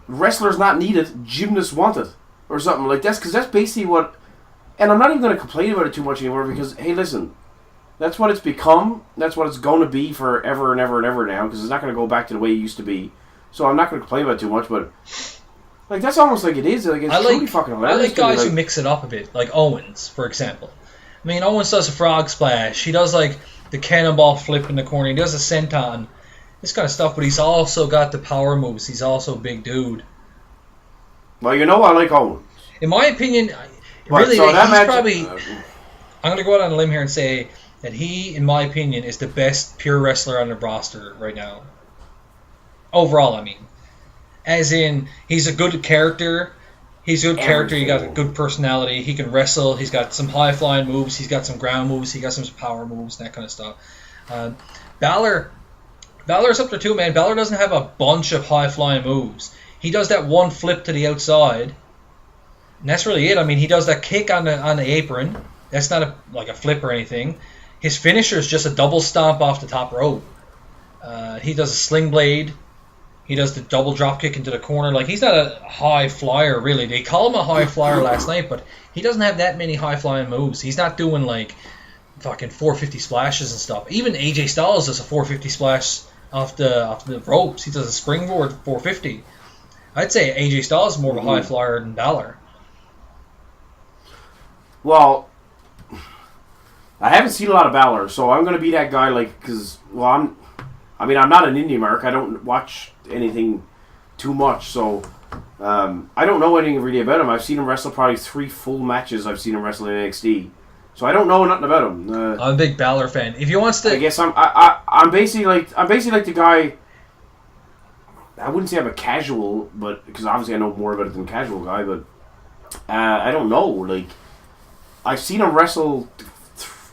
wrestlers not needed, gymnasts wanted. Or something like that. Because that's basically what... And I'm not even going to complain about it too much anymore because, hey, listen, that's what it's become. That's what it's going to be forever and ever and ever now because it's not going to go back to the way it used to be. So I'm not going to complain about it too much, but that's almost like it is. It's truly fucking hilarious. I like guys who mix it up a bit, like Owens, for example. I mean, Owens does a frog splash. He does the cannonball flip in the corner. He does a senton, this kind of stuff. But he's also got the power moves. He's also a big dude. Well, I like Owens. In my opinion. Really, so he's probably... I'm going to go out on a limb here and say that he, in my opinion, is the best pure wrestler on the roster right now. Overall, I mean. As in, he's a good character. He's a good character. He got a good personality. He can wrestle. He's got some high-flying moves. He's got some ground moves. He got some power moves, that kind of stuff. Balor's up there too, man. Balor doesn't have a bunch of high-flying moves. He does that one flip to the outside. And that's really it. I mean, he does that kick on the apron. That's not a flip or anything. His finisher is just a double stomp off the top rope. He does a sling blade. He does the double drop kick into the corner. He's not a high flyer, really. They call him a high flyer last night, but he doesn't have that many high flying moves. He's not doing fucking 450 splashes and stuff. Even AJ Styles does a 450 splash off the ropes. He does a springboard 450. I'd say AJ Styles is more of a high flyer than Balor. Well, I haven't seen a lot of Balor, so I'm going to be that guy, because, I'm not an indie mark. I don't watch anything too much, so I don't know anything really about him. I've seen him wrestle probably 3 full matches. I've seen him wrestle in NXT, so I don't know nothing about him. I'm a big Balor fan. If he wants to, I guess I'm basically like the guy. I wouldn't say I'm a casual, but because obviously I know more about it than a casual guy, but I don't know. Like, I've seen him wrestle,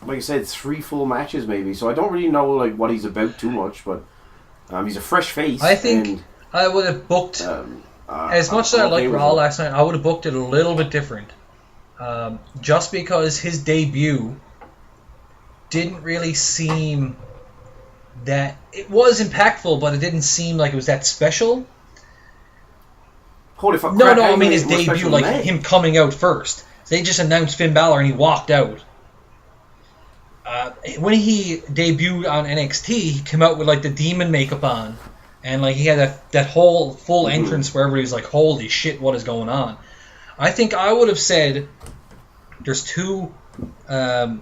like I said, 3 full matches maybe, so I don't really know like what he's about too much, but he's a fresh face. I think I would have booked, as much as I liked Raw last night, I would have booked it a little bit different. Just because his debut didn't really seem that... It was impactful, but it didn't seem like it was that special. Holy fuck. No, I mean his debut, like him coming out first. They just announced Finn Balor and he walked out. When he debuted on NXT, he came out with like the demon makeup on. And like he had that whole full entrance where everybody was like, holy shit, what is going on? I think I would have said there's two Fatal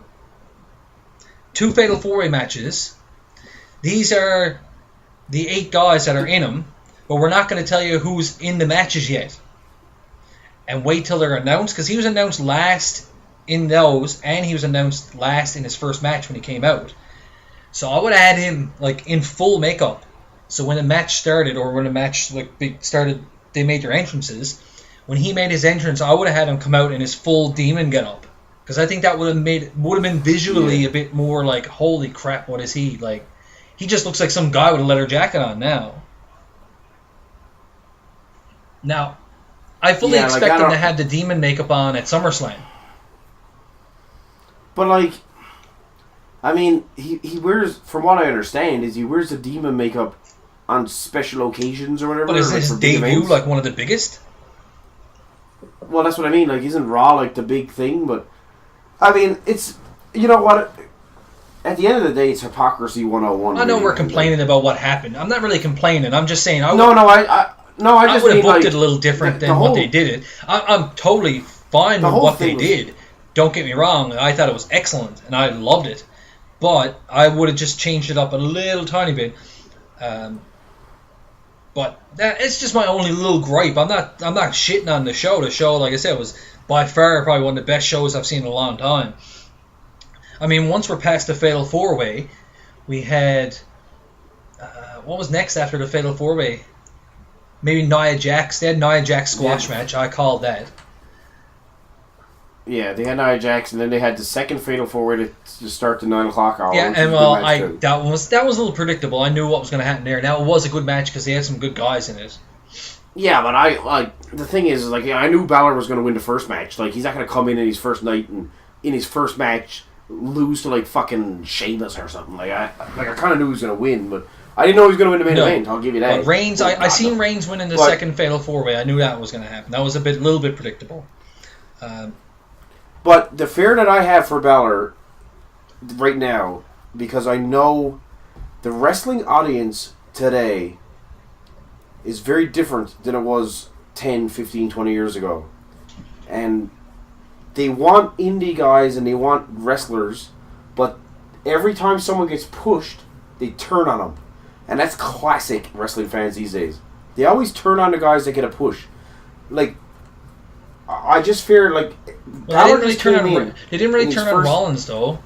4-Way matches. These are the 8 guys that are in them, but we're not going to tell you who's in the matches yet. And wait till they're announced, because he was announced last in those, and he was announced last in his first match when he came out. So I would have had him like in full makeup. So when the match started, or when the match started, they made their entrances. When he made his entrance, I would have had him come out in his full demon getup, because I think that would have been visually a bit more like, holy crap, what is he like? He just looks like some guy with a leather jacket on now. Now, I fully expect him to have the demon makeup on at SummerSlam. But like, I mean, he wears, from what I understand, is he wears the demon makeup on special occasions or whatever. But is his debut like one of the biggest? Well, that's what I mean. Like, isn't Raw like the big thing? But I mean, it's, you know what? At the end of the day, it's hypocrisy 101. I know we're complaining about what happened. I'm not really complaining. I'm just saying. I just would have booked like, it a little different than what they did it. I'm totally fine with what they did. Don't get me wrong. I thought it was excellent, and I loved it. But I would have just changed it up a little tiny bit. But it's just my only little gripe. I'm not shitting on the show. The show, like I said, was by far probably one of the best shows I've seen in a long time. I mean, once we're past the Fatal 4-Way, we had... what was next after the Fatal 4-Way? Maybe Nia Jax. They had Nia Jax squash match. I called that. Yeah, they had Nia Jax, and then they had the second Fatal 4-Way to start the 9 o'clock hour. Yeah, and well, that was a little predictable. I knew what was going to happen there. Now, it was a good match because they had some good guys in it. Yeah, but the thing is, like, I knew Balor was going to win the first match. Like, he's not going to come in his first night and in his first match lose to like fucking Sheamus or something. Like I kind of knew he was going to win, but I didn't know he was going to win the main event. I'll give you that. But Reigns, I seen Reigns winning the second Fatal 4-Way. I knew that was going to happen. That was a little bit predictable. But the fear that I have for Balor right now, because I know the wrestling audience today is very different than it was 10, 15, 20 years ago. And they want indie guys and they want wrestlers, but every time someone gets pushed, they turn on them. And that's classic wrestling fans these days. They always turn on the guys that get a push. Like, I just fear, like... Well, they didn't really turn on Rollins, though.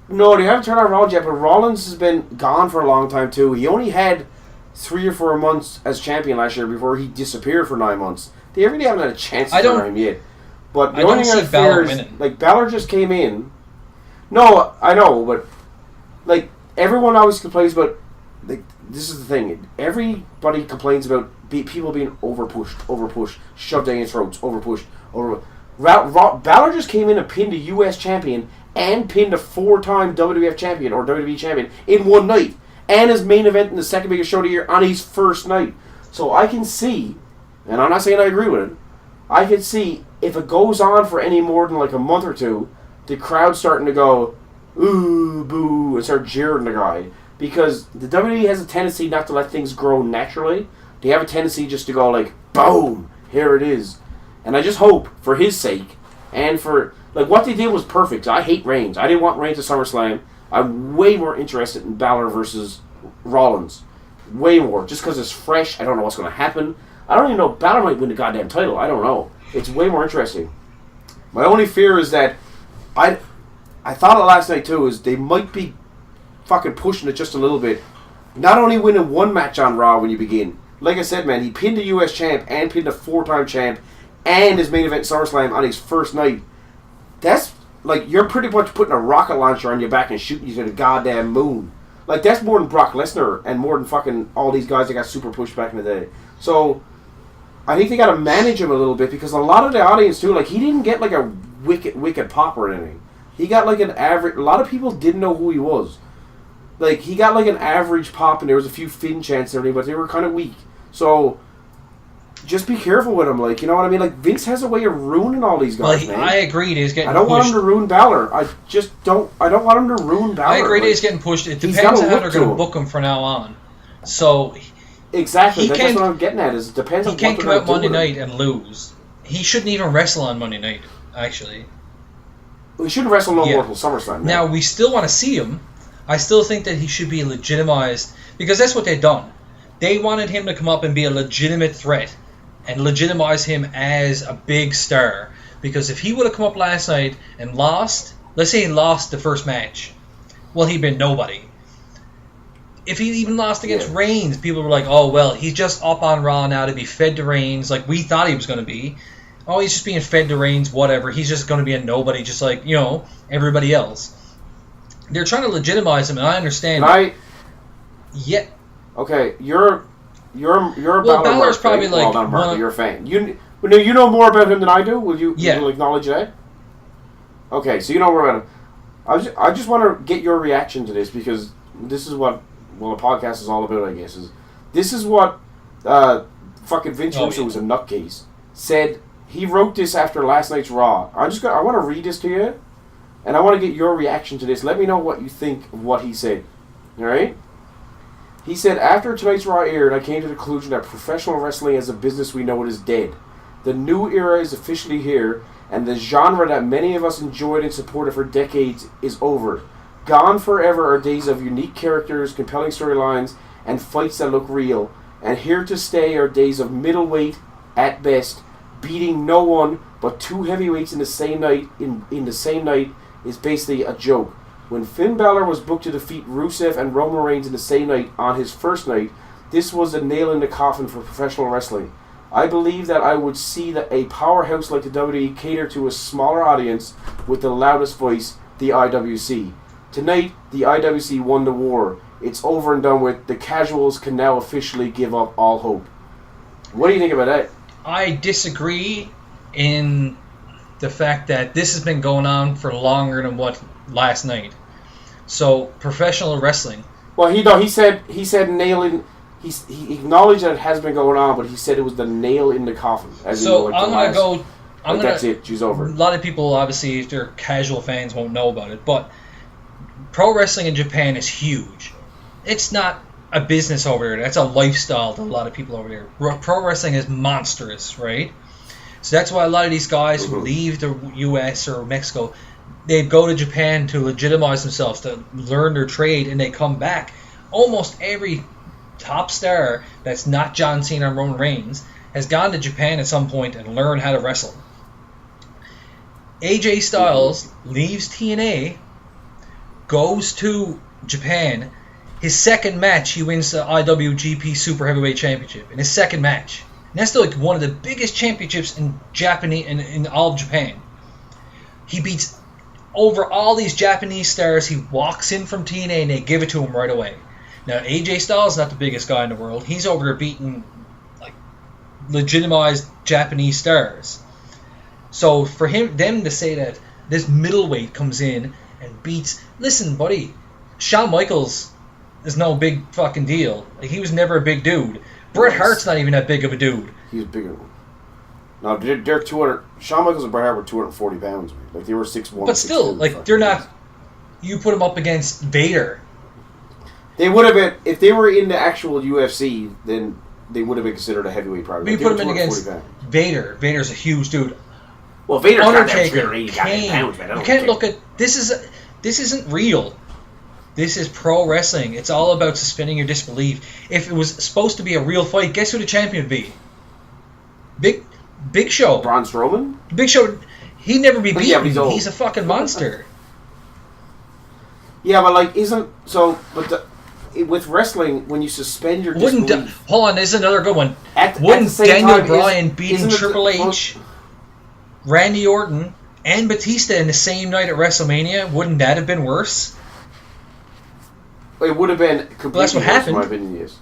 No, they haven't turned on Rollins yet, but Rollins has been gone for a long time, too. He only had 3 or 4 months as champion last year before he disappeared for 9 months. They really haven't had a chance to turn on him yet. But the only thing I fear is, like, Balor just came in. No, I know, but, like, everyone always complains about, like, this is the thing. Everybody complains about people being overpushed, shoved down your throats, overpushed. Balor just came in and pinned a U.S. champion and pinned a 4-time WWF champion or WWE champion in one night. And his main event in the second biggest show of the year on his first night. So I can see, and I'm not saying I agree with it, I can see if it goes on for any more than like a month or two, the crowd starting to go, ooh, boo, and start jeering the guy. Because the WWE has a tendency not to let things grow naturally. They have a tendency just to go like, boom, here it is. And I just hope, for his sake, and for, like, what they did was perfect. I hate Reigns. I didn't want Reigns to SummerSlam. I'm way more interested in Balor versus Rollins. Way more. Just because it's fresh. I don't know what's going to happen. I don't even know. Balor might win the goddamn title. I don't know. It's way more interesting. My only fear is that I thought it last night too, is they might be fucking pushing it just a little bit not only winning one match on Raw when you begin, like I said, man, he pinned a US champ and pinned a 4-time champ and his main event SummerSlam on his first night. That's, like, you're pretty much putting a rocket launcher on your back and shooting you to the goddamn moon. Like, that's more than Brock Lesnar and more than fucking all these guys that got super pushed back in the day. So, I think they got to manage him a little bit because a lot of the audience, too, like, he didn't get, like, a wicked pop or anything. He got, like, an average... A lot of people didn't know who he was. Like, he got, like, an average pop and there was a few Finn chants and everything, but they were kind of weak. So, just be careful with him, like, you know what I mean? Like, Vince has a way of ruining all these guys, man. I agree he's getting pushed. I don't want him to ruin Balor. I don't want him to ruin Balor. I agree he's getting pushed. It depends on how they're going to book him from now on. So... Exactly. That's what I'm getting at. Is it depends on what they're going to do. He can't come out Monday night and lose. He shouldn't even wrestle on Monday night, actually. He shouldn't wrestle no more until SummerSlam. Now, we still want to see him. I still think that he should be legitimized, because that's what they've done. They wanted him to come up and be a legitimate threat and legitimize him as a big star. Because if he would have come up last night and lost, let's say he lost the first match, well, he'd been nobody. If he even lost against Reigns, people were like, oh, well, he's just up on Raw now to be fed to Reigns like we thought he was going to be. Oh, he's just being fed to Reigns, whatever. He's just going to be a nobody just like, you know, everybody else. They're trying to legitimize him, and I understand. Yeah. Okay, you're well, Balor's probably like... Well, not Mark, you're a fan. You know more about him than I do? Will you acknowledge that? Okay, so you know more about him. I just want to get your reaction to this, because this is what... Well, the podcast is all about, I guess. This is what fucking Vince Russo, who's a nutcase, said. He wrote this after last night's Raw. I want to read this to you, and I want to get your reaction to this. Let me know what you think of what he said. All right? He said, after tonight's Raw aired, I came to the conclusion that professional wrestling as a business we know it is dead. The new era is officially here, and the genre that many of us enjoyed and supported for decades is over. Gone forever are days of unique characters, compelling storylines, and fights that look real. And here to stay are days of middleweight, at best, beating no one but two heavyweights in the same night. In the same night is basically a joke. When Finn Balor was booked to defeat Rusev and Roman Reigns in the same night on his first night, this was a nail in the coffin for professional wrestling. I believe that I would see that a powerhouse like the WWE cater to a smaller audience with the loudest voice, the IWC. Tonight, the IWC won the war. It's over and done with. The casuals can now officially give up all hope. What do you think about that? I disagree in the fact that this has been going on for longer than what last night. So, professional wrestling. Well, he said nail in... He acknowledged that it has been going on, but he said it was the nail in the coffin. So, I'm going to go... That's it. She's over. A lot of people, obviously, if they're casual fans, won't know about it, but... Pro wrestling in Japan is huge. It's not a business over there. That's a lifestyle to a lot of people over there. Pro wrestling is monstrous, right? So that's why a lot of these guys who leave the U.S. or Mexico, they go to Japan to legitimize themselves, to learn their trade, and they come back. Almost every top star that's not John Cena or Roman Reigns has gone to Japan at some point and learned how to wrestle. AJ Styles leaves TNA, goes to Japan. His second match, he wins the IWGP Super Heavyweight Championship in his second match. And that's still like one of the biggest championships in in all of Japan. He beats over all these Japanese stars. He walks in from TNA and they give it to him right away. Now AJ Styles is not the biggest guy in the world. He's over there beating like legitimized Japanese stars. So for them to say that this middleweight comes in and beats... Listen, buddy, Shawn Michaels is no big fucking deal. Like, he was never a big dude. Bret Hart's not even that big of a dude. He's bigger. No, they're 200... Shawn Michaels and Bret Hart were 240 pounds. Like, they were 6'1". But still, like, they're not... You put them up against Vader. They would have been... If they were in the actual UFC, then they would have been considered a heavyweight, probably. You put them in against Vader. Vader's a huge dude. Well, Vader's Undertaker, Kane. You can't look at... This isn't real. This is pro wrestling. It's all about suspending your disbelief. If it was supposed to be a real fight, guess who the champion would be? Big Show. Braun Strowman? Big Show, he'd never be beaten. Yeah, he's a fucking monster. Yeah, but like, isn't... So, but with wrestling, when you suspend your disbelief... Hold on, this is another good one. At Wouldn't the same Daniel time, Bryan beating isn't it Triple H, Randy Orton, and Batista in the same night at WrestleMania, wouldn't that have been worse? It would have been completely that's what worse, happened. in my opinion, yes.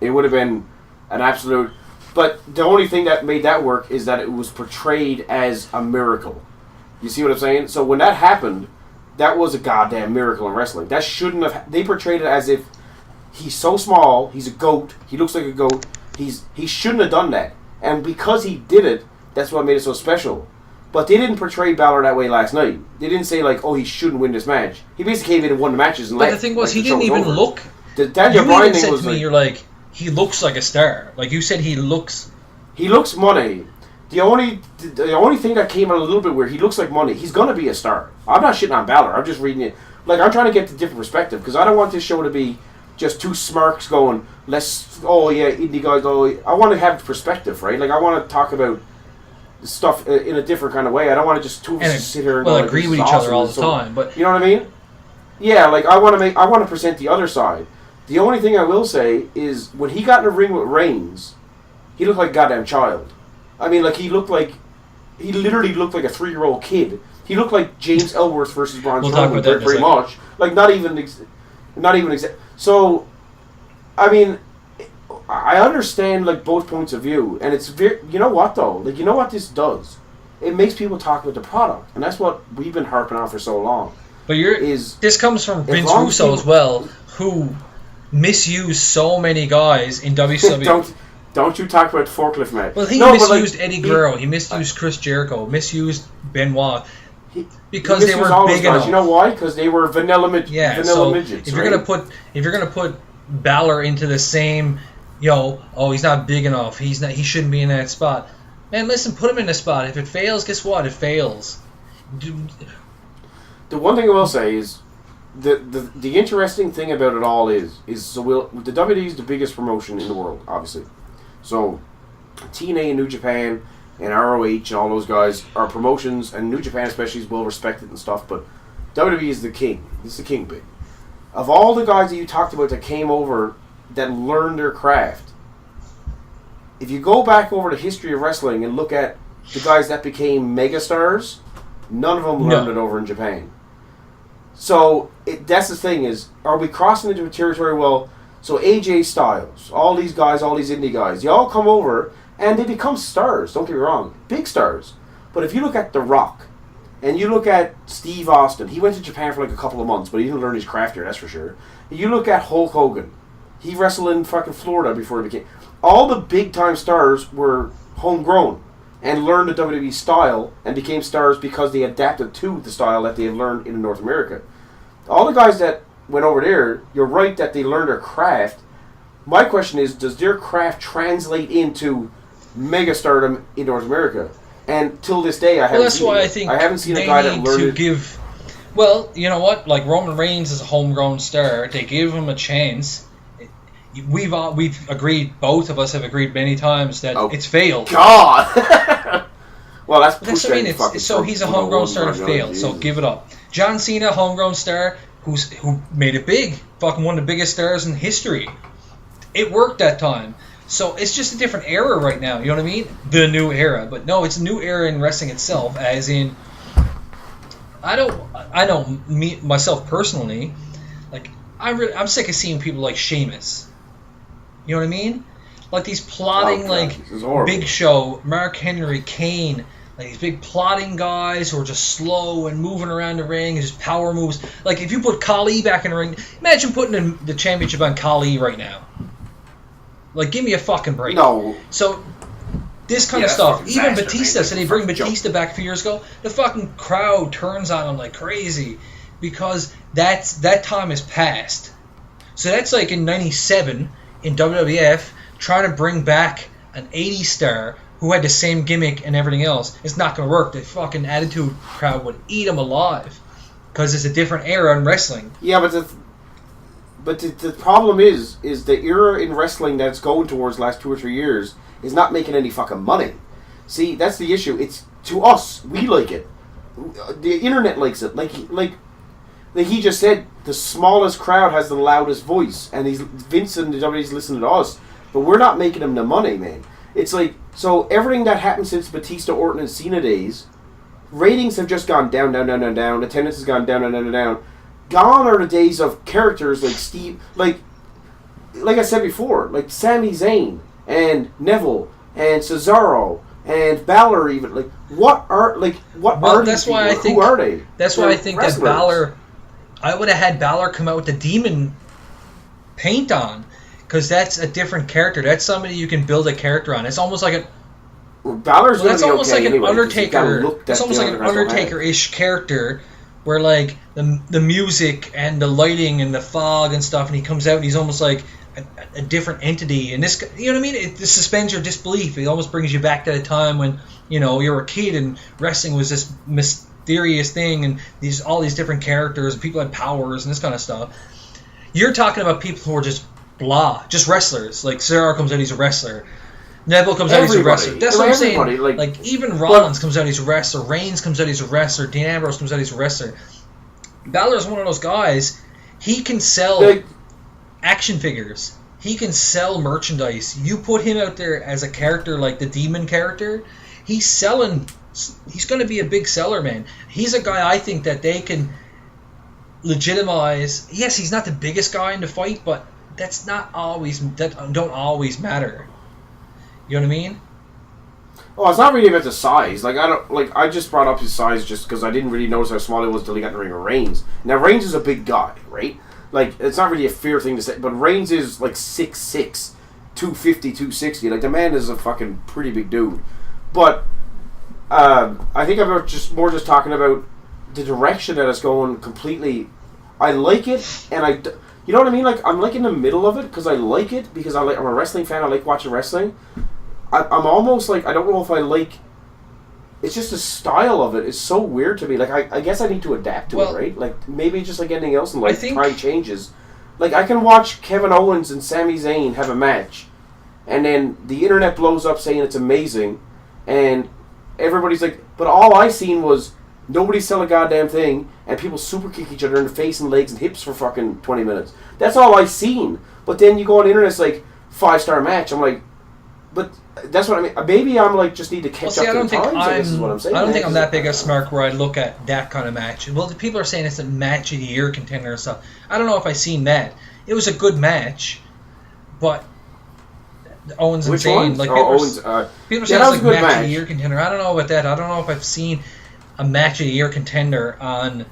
It would have been an absolute... But the only thing that made that work is that it was portrayed as a miracle. You see what I'm saying? So when that happened, that was a goddamn miracle in wrestling. That shouldn't have... They portrayed it as if he's so small, he's a goat, he looks like a goat, he shouldn't have done that. And because he did it, that's what made it so special. But they didn't portray Balor that way last night. They didn't say, like, oh, he shouldn't win this match. He basically came in and won the matches and But left. the thing was, like, he the show didn't was even over. look... The Daniel You Bryan even thing said was to me, like... you're like, he looks like a star. Like, you said he looks... He looks money. The only thing that came out a little bit weird, he looks like money. He's going to be a star. I'm not shitting on Balor. I'm just reading it. Like, I'm trying to get the different perspective, because I don't want this show to be just two smirks going, oh yeah, indie guys, I want to have perspective, right? Like, I want to talk about stuff in a different kind of way. I don't want to just sit here and go, agree with each other all the time, but... You know what I mean? Yeah, like, I want to present the other side. The only thing I will say is, when he got in the ring with Reigns, he looked like a goddamn child. I mean, like, he literally looked like a 3-year-old kid. He looked like James Ellsworth versus Braun Strowman, very much. Like, not even So, I mean, I understand, like, both points of view, and it's very, you know what, though? Like, you know what this does? It makes people talk about the product, and that's what we've been harping on for so long. But this comes from Vince Russo as well, who misused so many guys in WCW. Don't you talk about forklift match. Well, he misused Eddie Guerrero. He misused Chris Jericho. Misused Benoit. Because they were big enough. You know why? Because they were vanilla midgets. If you're gonna put Balor into the same, he's not big enough. He shouldn't be in that spot. Man, listen, put him in the spot. If it fails, guess what? It fails. The one thing I will say is, the interesting thing about it all is the WWE is the biggest promotion in the world, obviously. So, TNA and New Japan and ROH and all those guys are promotions, and New Japan especially is well respected and stuff, but WWE is the king. It's the king big. Of all the guys that you talked about that came over that learned their craft, if you go back over the history of wrestling and look at the guys that became megastars, none of them learned it over in Japan. So, that's the thing is, are we crossing into a territory, so AJ Styles, all these guys, all these indie guys, they all come over and they become stars, don't get me wrong, big stars. But if you look at The Rock, and you look at Steve Austin, he went to Japan for like a couple of months, but he didn't learn his craft here, that's for sure. You look at Hulk Hogan, he wrestled in fucking Florida before he became... All the big time stars were homegrown and learned the WWE style and became stars because they adapted to the style that they had learned in North America. All the guys that went over there, you're right that they learned their craft. My question is, does their craft translate into megastardom in North America? And till this day, I haven't seen a guy that learned it. Well, you know what? Like Roman Reigns is a homegrown star. They gave him a chance. We've agreed. Both of us have agreed many times that it's failed. God. Well, that's what I mean. So he's a homegrown star to fail. So give it up. John Cena, homegrown star, who made it big. Fucking one of the biggest stars in history. It worked that time. So it's just a different era right now. You know what I mean? The new era. But no, it's a new era in wrestling itself. As in, I know me myself personally. Like I'm sick of seeing people like Sheamus. You know what I mean? Like these plotting, Big Show, Mark Henry, Kane, like these big plotting guys who are just slow and moving around the ring, and just power moves. Like if you put Khali back in the ring, imagine putting the championship on Khali right now. Like, give me a fucking break. No. So, this kind of stuff. Even Batista, so they bring Batista back a few years ago. The fucking crowd turns on him like crazy because that time is past. So that's like in '97 in WWF trying to bring back an '80s star who had the same gimmick and everything else. It's not going to work. The fucking Attitude crowd would eat him alive because it's a different era in wrestling. Yeah, but the problem is the era in wrestling that's going towards the last 2 or 3 years is not making any fucking money. See, that's the issue. It's to us, we like it. The internet likes it. Like he just said, the smallest crowd has the loudest voice, and Vince and the WWE's listening to us, but we're not making them the money, man. It's like, so everything that happened since Batista, Orton, and Cena days, ratings have just gone down, down, down, down, down. Attendance has gone down, down, down, down, down. Gone are the days of characters like Steve, like I said before, like Sami Zayn and Neville and Cesaro and Balor. Even like what are that's these why people? I think, who are they? That's They're why I think wrestlers. that Balor. I would have had Balor come out with the demon paint on, because that's a different character. That's somebody you can build a character on. It's almost like Balor's that's gonna be almost okay like an anyway, Undertaker. It's almost like an Undertaker-ish character, where like the music and the lighting and the fog and stuff, and he comes out and he's almost like a different entity. And this, you know what I mean? It suspends your disbelief. It almost brings you back to the time when you were a kid and wrestling was this mysterious thing, and all these different characters, and people had powers and this kind of stuff. You're talking about people who are just blah, just wrestlers. Like Cesaro comes out, he's a wrestler. Neville comes out, he's a wrestler. That's what I'm saying. Like even Rollins comes out, he's a wrestler. Reigns comes out, he's a wrestler. Dean Ambrose comes out, he's a wrestler. Balor's one of those guys. He can sell action figures. He can sell merchandise. You put him out there as a character like the Demon character, he's selling. He's going to be a big seller, man. He's a guy I think that they can legitimize. Yes, he's not the biggest guy in the fight, but that don't always matter. You know what I mean? Oh, it's not really about the size. I just brought up his size just because I didn't really notice how small he was until he got in the ring with Reigns. Now Reigns is a big guy, right? Like, it's not really a fair thing to say, but Reigns is like 6'6", 250, 260. Like, the man is a fucking pretty big dude. But I think I'm just talking about the direction that it's going completely. I like it, and you know what I mean? Like, I'm like in the middle of it because I like it because I'm a wrestling fan. I like watching wrestling. I'm almost like, I don't know if I like. It's just the style of it is so weird to me. Like, I guess I need to adapt to it, right? Like, maybe just like anything else in life, try changes. Like, I can watch Kevin Owens and Sami Zayn have a match, and then the internet blows up saying it's amazing, and everybody's like, but all I seen was nobody sell a goddamn thing, and people super kick each other in the face and legs and hips for fucking 20 minutes. That's all I seen. But then you go on the internet, it's like 5-star match. I'm like, but that's what I mean. Maybe I'm like just need to catch up to the times. I guess is what I'm saying. I don't think I'm that big a smart where I look at that kind of match. Well, the people are saying it's a match of the year contender and stuff. I don't know if I seen that. It was a good match, but Owens and Zayn, like people are saying it's like match of the year contender. I don't know about that. I don't know if I've seen a match of the year contender on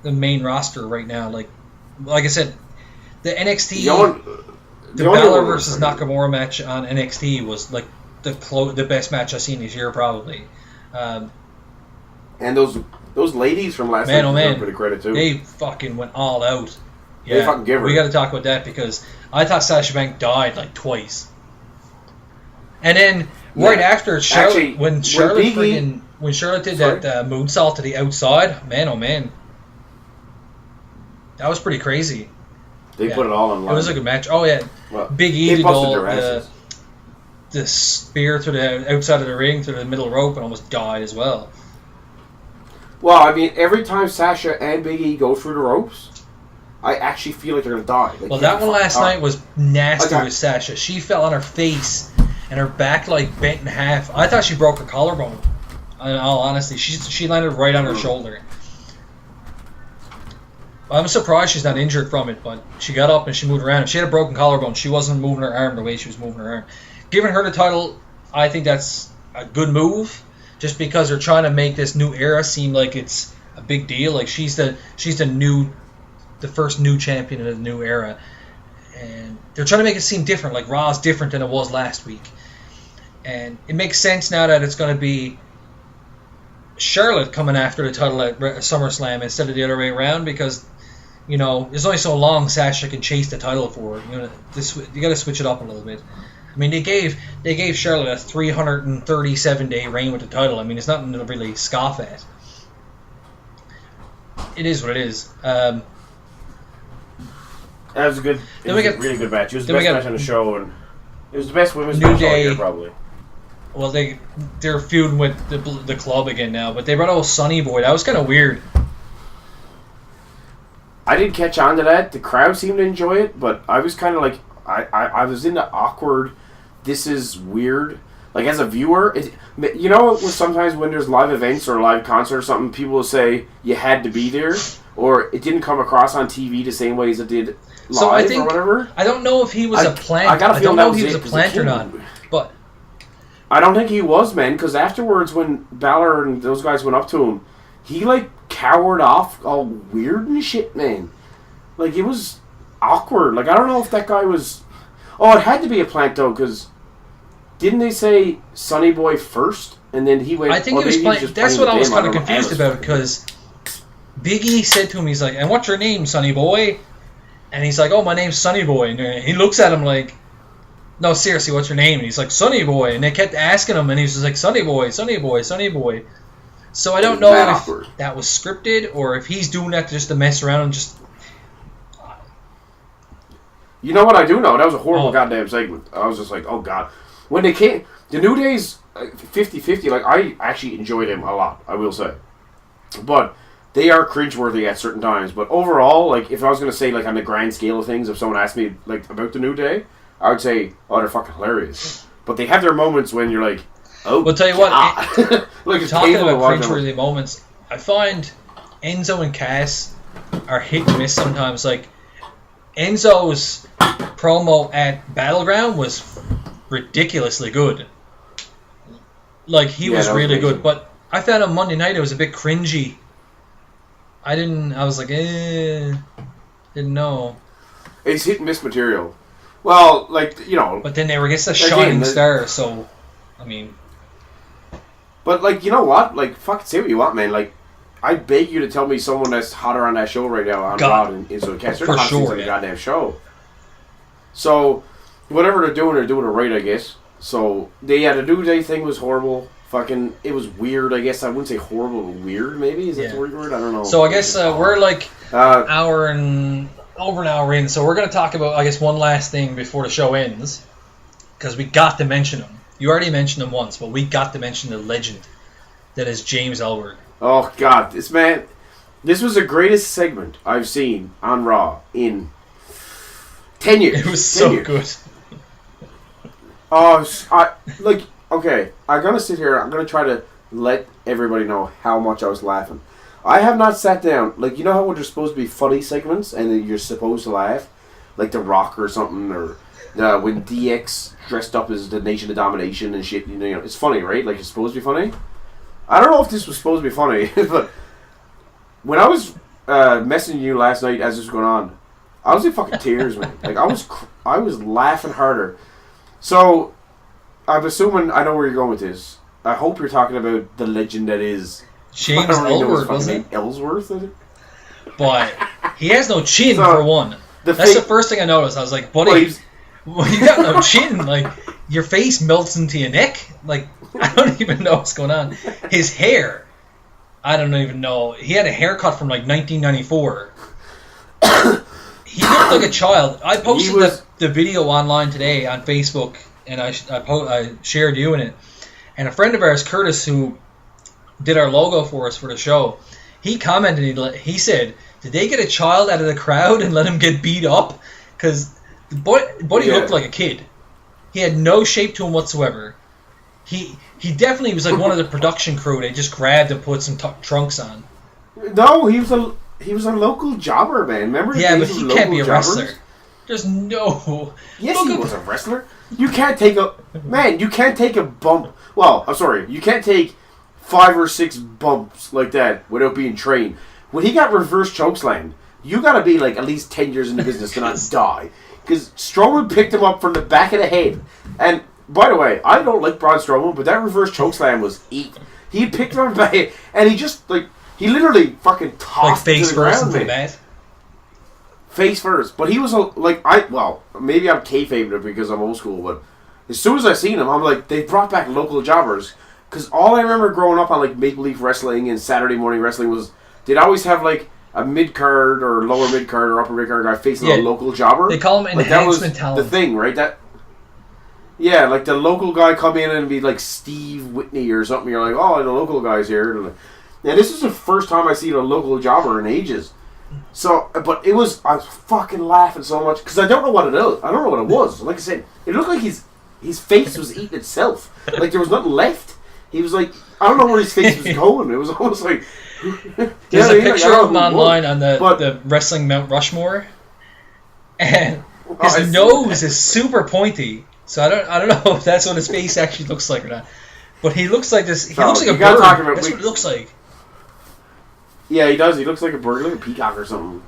the main roster right now. Like I said, the NXT. The Balor versus Nakamura match on NXT was like the best match I've seen this year, probably. And those ladies from last night deserve a bit of credit too. They fucking went all out. Yeah, they fucking give her. We got to talk about that because I thought Sasha Banks died like twice. And then right after Charlotte, when Charlotte did that moonsault to the outside, man, oh man, that was pretty crazy. They put it all on line. It was a good match. Oh yeah, well, Big E did the spear to the outside of the ring to the middle rope and almost died as well. Well, I mean, every time Sasha and Big E go through the ropes, I actually feel like they're gonna die. Well, that one last night was nasty with Sasha. She fell on her face and her back like bent in half. I thought she broke her collarbone. In all honesty, she landed right on her shoulder. I'm surprised she's not injured from it, but she got up and she moved around. If she had a broken collarbone, she wasn't moving her arm the way she was moving her arm. Giving her the title, I think that's a good move, just because they're trying to make this new era seem like it's a big deal. Like she's the first new champion of the new era, and they're trying to make it seem different. Like Raw's different than it was last week, and it makes sense now that it's going to be Charlotte coming after the title at SummerSlam instead of the other way around, because there's only so long Sasha can chase the title for. You got to switch it up a little bit. I mean, they gave Charlotte a 337-day reign with the title. I mean, it's nothing to really scoff at. It is what it is. That was a good. It was a really good match. It was the best match on the show, and it was the best women's match all year, probably. Well, they're feuding with the club again now, but they brought out Sonny Boy. That was kind of weird. I didn't catch on to that. The crowd seemed to enjoy it, but I was kind of like, I was in the awkward, this is weird. Like, as a viewer, you know, sometimes when there's live events or a live concert or something, people will say you had to be there, or it didn't come across on TV the same way as it did live So I think, or whatever. I don't know if he was a plant. I gotta feel don't that know if was he was it, a 'cause plant the or kid- not. But I don't think he was, man, because afterwards when Balor and those guys went up to him, he, like, cowered off all weird and shit, man. Like, it was awkward. Like, I don't know if that guy was... Oh, it had to be a plant, though, because... Didn't they say Sonny Boy first? And then he went... I think or he was maybe playing. just That's playing what I was the game. kind of don't know. confused about, because Big E said to him, he's like, "And what's your name, Sonny Boy?" And he's like, "Oh, my name's Sonny Boy." And he looks at him like, "No, seriously, what's your name?" And he's like, "Sonny Boy." And they kept asking him, and he was just like, "Sonny Boy, Sonny Boy, Sonny Boy." So I don't know that if awkward. that was scripted or if he's doing that just to mess around and just... You know what I do know? That was a horrible Oh. goddamn segment. I was just like, oh, God. When they came... The New Day's 50-50. Like, I actually enjoyed him a lot, I will say. But they are cringeworthy at certain times. But overall, like, if I was going to say, like, on the grand scale of things, if someone asked me, like, about the New Day, I would say, oh, they're fucking hilarious. But they have their moments when you're like, oh, Well, tell you God. what, Like, it's talking painful to about watch them. cringeworthy moments, I find Enzo and Cass are hit and miss sometimes. Like, Enzo's promo at Battleground was ridiculously good. Like, he Yeah, was that was really amazing. good. But I found on Monday night it was a bit cringy. I was like, didn't know. It's hit and miss material. Well, like, you know... But then they were against a Again, shining the- star, so, I mean... But, like, you know what? Like, fucking say what you want, man. Like, I beg you to tell me someone that's hotter on that show right now on God. Raw and so Cast. They're For the hottest things sure, on the yeah. goddamn show. So, whatever they're doing it right, I guess. So, the New Day thing was horrible. Fucking, it was weird, I guess. I wouldn't say horrible, but weird, maybe? Is that the word? I don't know. So I guess we're like Uh, over an hour in, so we're going to talk about, I guess, one last thing before the show ends, because we got to mention him. You already mentioned him once, but we got to mention the legend that is James Ellsworth. oh, God. This was the greatest segment I've seen on Raw in 10 years. It was 10 so years. good. Oh, okay, I'm going to sit here, I'm going to try to let everybody know how much I was laughing. I have not sat down, like, you know how there's supposed to be funny segments and then you're supposed to laugh? Like The Rock or something, or when DX dressed up as the Nation of Domination and shit, you know, it's funny, right? Like, it's supposed to be funny? I don't know if this was supposed to be funny, but when I was messaging you last night as this was going on, I was in fucking tears, man. Like, I was laughing harder. So, I'm assuming I know where you're going with this. I hope you're talking about the legend that is James I don't really know his Ellsworth, fucking wasn't name. Ellsworth, is it? But he has no chin, So, for one. That's fake- the first thing I noticed. I was like, buddy, Well, he's- well, you got no chin. Like, your face melts into your neck. Like, I don't even know what's going on. His hair, I don't even know. He had a haircut from, like, 1994. He looked like a child. I posted the video online today on Facebook, and I shared you in it. And a friend of ours, Curtis, who did our logo for us for the show, he commented, he said, did they get a child out of the crowd and let him get beat up? Because the buddy looked like a kid. He had no shape to him whatsoever. He definitely was like one of the production crew. They just grabbed and put some trunks on. No, he was a local jobber, man. Remember? Yeah, but days he of can't local be a jobbers? wrestler. There's no... Yes, Look he at- was a wrestler. You can't take you can't take a bump. Well, I'm sorry, you can't take 5 or 6 bumps like that without being trained. When he got reverse chokeslammed, you got to be like at least 10 years in the business to not die. Because Strowman picked him up from the back of the head. And, by the way, I don't like Braun Strowman, but that reverse chokeslam was eat. He picked him up from the back of the head, and he just, like, he literally fucking Like tossed him face to the first ground, into the man. mat. Face first. But he was, maybe I'm kayfabing it because I'm old school, but as soon as I seen him, I'm like, they brought back local jobbers. Because all I remember growing up on, like, Maple Leaf Wrestling and Saturday Morning Wrestling was, they'd always have, like, a mid-card or lower mid-card or upper mid-card guy facing a local jobber. They call him like, that was enhancement talent. the thing, right? Yeah, like the local guy come in and be like Steve Whitney or something. You're like, oh, the local guy's here. And this is the first time I see a local jobber in ages. So, but I was fucking laughing so much because I don't know what it is. I don't know what it was. Like I said, it looked like his face was eating itself. Like there was nothing left. He was like, I don't know where his face was going. It was almost like. There's a picture of him online on the wrestling Mount Rushmore, and his nose is super pointy. So I don't know if that's what his face actually looks like or not. But he looks like this. He looks like a bird. That's what it looks like. Yeah, he does. He looks like a bird, like a peacock or something.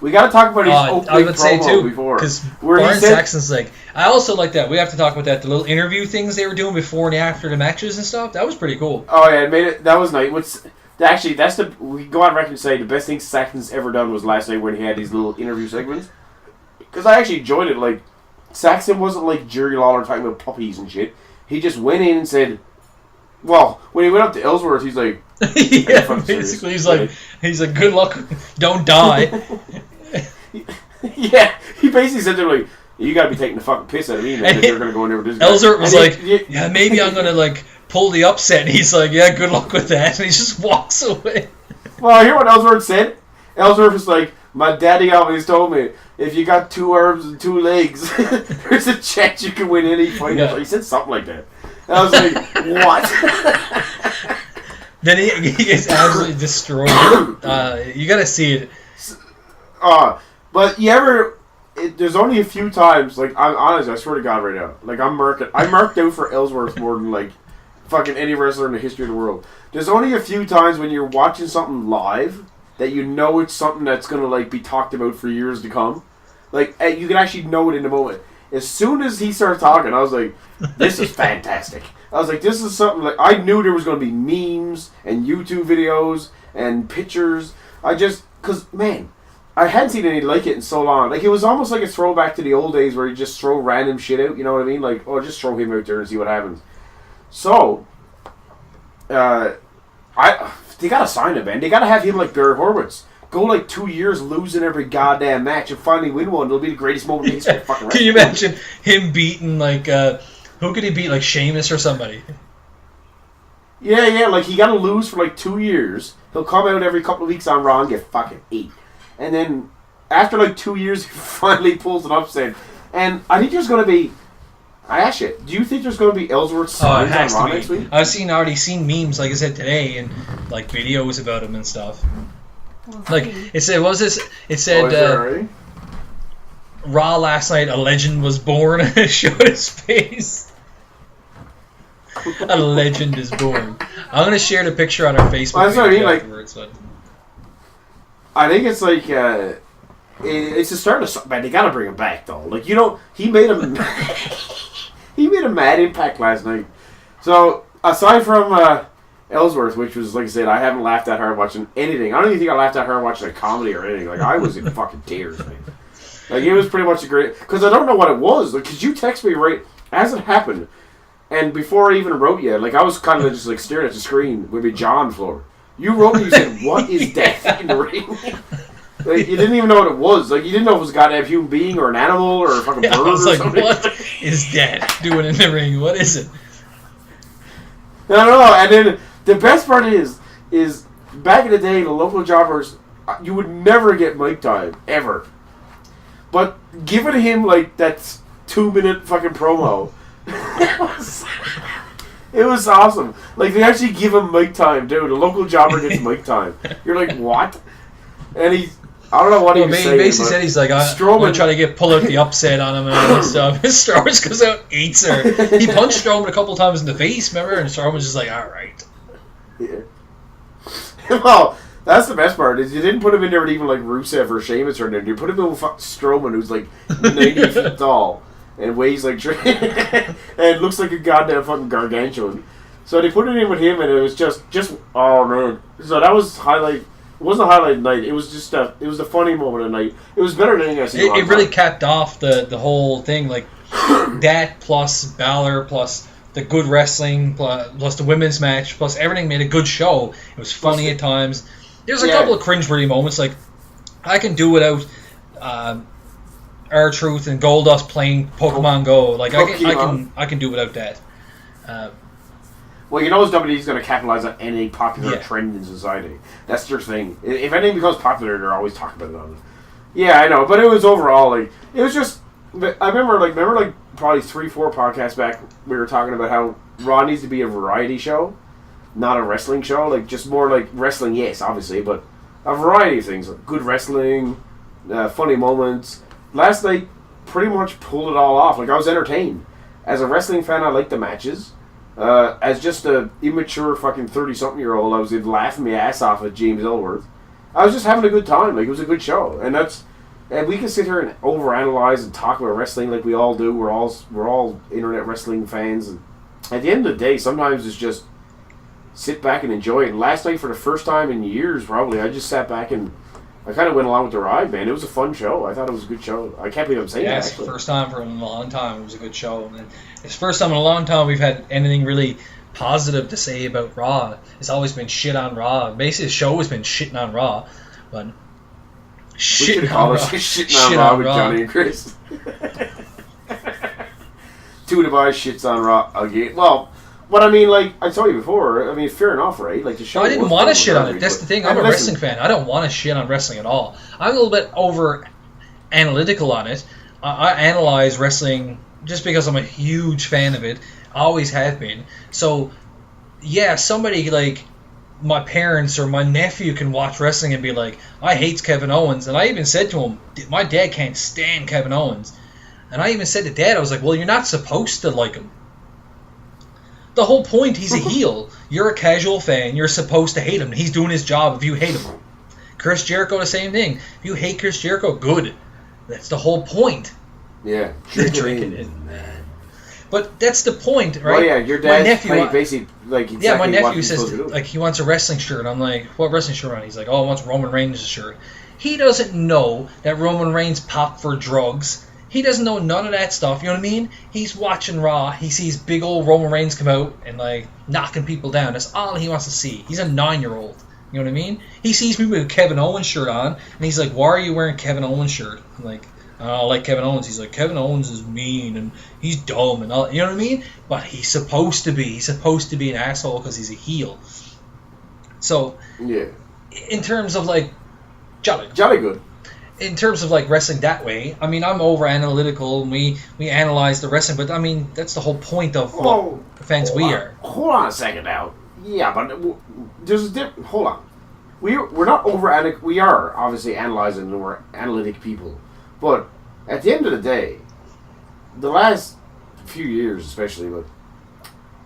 We got to talk about his opening promo before. Because Barnes Saxon's like, I also like that. We have to talk about that. The little interview things they were doing before and after the matches and stuff. That was pretty cool. Oh yeah, it made it. That was nice. Actually, we go on record and say the best thing Saxon's ever done was last night when he had these little interview segments. Because I actually enjoyed it. Like Saxon wasn't like Jerry Lawler talking about puppies and shit. He just went in and said, well, when he went up to Ellsworth, he's like, yeah, basically, he's like, good luck, don't die. Yeah, he basically said to him, like, you gotta be taking the fucking piss out of me, man, if you're gonna go in there with this guy. Ellsworth was like, yeah, maybe I'm gonna, like, pull the upset, and he's like, yeah, good luck with that, and he just walks away. Well, I hear what Ellsworth said. Ellsworth was like, my daddy always told me, if you got 2 arms and 2 legs, there's a chance you can win any fight. Yeah. He said something like that. And I was like, what? Then he gets absolutely destroyed. You gotta see it. But there's only a few times, like, I'm honest, I swear to God right now, like, I'm marked out for Ellsworth more than, like, fucking any wrestler in the history of the world. There's only a few times when you're watching something live that you know it's something that's gonna, like, be talked about for years to come. Like, you can actually know it in the moment. As soon as he started talking, I was like, this is fantastic. I was like, this is something, like, I knew there was going to be memes and YouTube videos and pictures. Because, man, I hadn't seen anything like it in so long. Like, it was almost like a throwback to the old days where you just throw random shit out, you know what I mean? Like, oh, just throw him out there and see what happens. So, they got to sign him, man. They got to have him like Barry Horowitz. Go like 2 years losing every goddamn match and finally win one. It'll be the greatest moment in history. Fucking Can you imagine him beating, like, who could he beat, like Sheamus or somebody? Yeah, like he got to lose for like 2 years. He'll come out every couple of weeks on Raw and get fucking 8. And then after like 2 years, he finally pulls an upset. And I think there's going to be... I ask you, do you think there's going to be Ellsworth signs on Raw next week? I've already seen memes, like I said today, and like videos about him and stuff. Like it said, what was this? It said Raw last night, a legend was born, and it showed his face. A legend is born. I'm gonna share the picture on our Facebook. That's what I mean. Afterwards, like, I think it's like it's the start of something. Man, they gotta bring him back though. Like he made a mad impact last night. So aside from Ellsworth, which was, like I said, I haven't laughed that hard watching anything. I don't even think I laughed that hard watching a comedy or anything. Like, I was in fucking tears, man. Like, it was pretty much a great... Because I don't know what it was. Like, because you text me right as it happened, and before I even wrote you, like, I was kind of just, like, staring at the screen with my jaw on the floor. You wrote me, you said, what is death in the ring? Like, you didn't even know what it was. Like, you didn't know if it was a goddamn human being or an animal or a fucking bird I was or like, something. what is death doing in the ring? What is it? I don't know. And then... The best part is back in the day, the local jobbers, you would never get mic time, ever. But giving him, like, that 2-minute fucking promo, it was awesome. Like, they actually give him mic time, dude. The local jobber gets mic time. You're like, what? And I don't know what he was saying. He basically said he's like, I'm going to try to pull out the upset on him and all this stuff. And Strowman goes out and eats her. He punched Strowman a couple times in the face, remember? And Strowman was just like, alright. Yeah. Well, that's the best part, is you didn't put him in there with even like Rusev or Sheamus or anything. You put him in with Strowman, who's like 90 feet tall and weighs like and looks like a goddamn fucking gargantuan. So they put it in with him, and it was just oh man. So that was highlight. It wasn't a highlight night. It was just it was a funny moment of the night. It was better than anything I seen. It really capped off the whole thing, like that plus Balor plus the good wrestling, plus the women's match, plus everything made a good show. It was funny at times. There's a couple of cringeworthy moments, like I can do without R-Truth and Goldust playing Pokemon Go. Like I can do without that. Well, you know, WWE's going to capitalize on any popular Yeah. trend in society. That's their thing. If anything becomes popular, they're always talking about it on it. Yeah, I know, but it was overall like it was just. I remember probably 3-4 podcasts back we were talking about how Raw needs to be a variety show, not a wrestling show. Like just more like wrestling, yes, obviously, but a variety of things, like good wrestling, funny moments. Last night pretty much pulled it all off. Like I was entertained. As a wrestling fan, I liked the matches. As just a immature fucking 30-something-year-old, I was laughing my ass off at James Ellsworth. I was just having a good time. Like it was a good show, and we can sit here and overanalyze and talk about wrestling like we all do. We're all internet wrestling fans, and at the end of the day, sometimes it's just sit back and enjoy it. And last night, for the first time in years, probably, I just sat back and I kind of went along with the ride, man. It was a fun show. I thought it was a good show. I can't believe I'm saying that. Yeah, it's the first time for a long time. It was a good show. And it's the first time in a long time we've had anything really positive to say about Raw. It's always been shit on Raw. Basically, the show has been shitting on Raw. But shitting on Raw. Shitting on Raw with Johnny and Chris. Two of the boys shits on Raw again. Well, but I mean, like I told you before, I mean, fair enough, right? Like the show. I didn't want to shit on it. That's the thing. I'm a wrestling fan. I don't want to shit on wrestling at all. I'm a little bit over analytical on it. I analyze wrestling just because I'm a huge fan of it. I always have been. So, yeah, somebody like my parents or my nephew can watch wrestling and be like, I hate Kevin Owens. And I even said to him, my dad can't stand Kevin Owens. And I even said to Dad, I was like, well, you're not supposed to like him. The whole point, he's a heel. You're a casual fan. You're supposed to hate him. He's doing his job if you hate him. Chris Jericho, the same thing. If you hate Chris Jericho, good. That's the whole point. Yeah. Drinking it, man. But that's the point, right? Well, yeah, your dad's basically like exactly yeah, my nephew what he's says supposed to do. like he wants a wrestling shirt. I'm like, what wrestling shirt on? He's like, oh, I want Roman Reigns' shirt. He doesn't know that Roman Reigns popped for drugs. He doesn't know none of that stuff, you know what I mean? He's watching Raw, he sees big old Roman Reigns come out and, like, knocking people down. That's all he wants to see. He's a 9-year-old, you know what I mean? He sees me with a Kevin Owens shirt on, and he's like, why are you wearing Kevin Owens shirt? I'm like, I don't like Kevin Owens. He's like, Kevin Owens is mean, and he's dumb, and all, you know what I mean? But he's supposed to be. He's supposed to be an asshole because he's a heel. So, yeah. In terms of, like, jolly good. In terms of like wrestling that way, I mean, I'm over analytical and we analyze the wrestling, but I mean that's the whole point of what fans we are. Hold on a second now. Yeah, but there's a different. Hold on. We're not over. We are obviously analyzing and we're analytic people, but at the end of the day, the last few years especially, but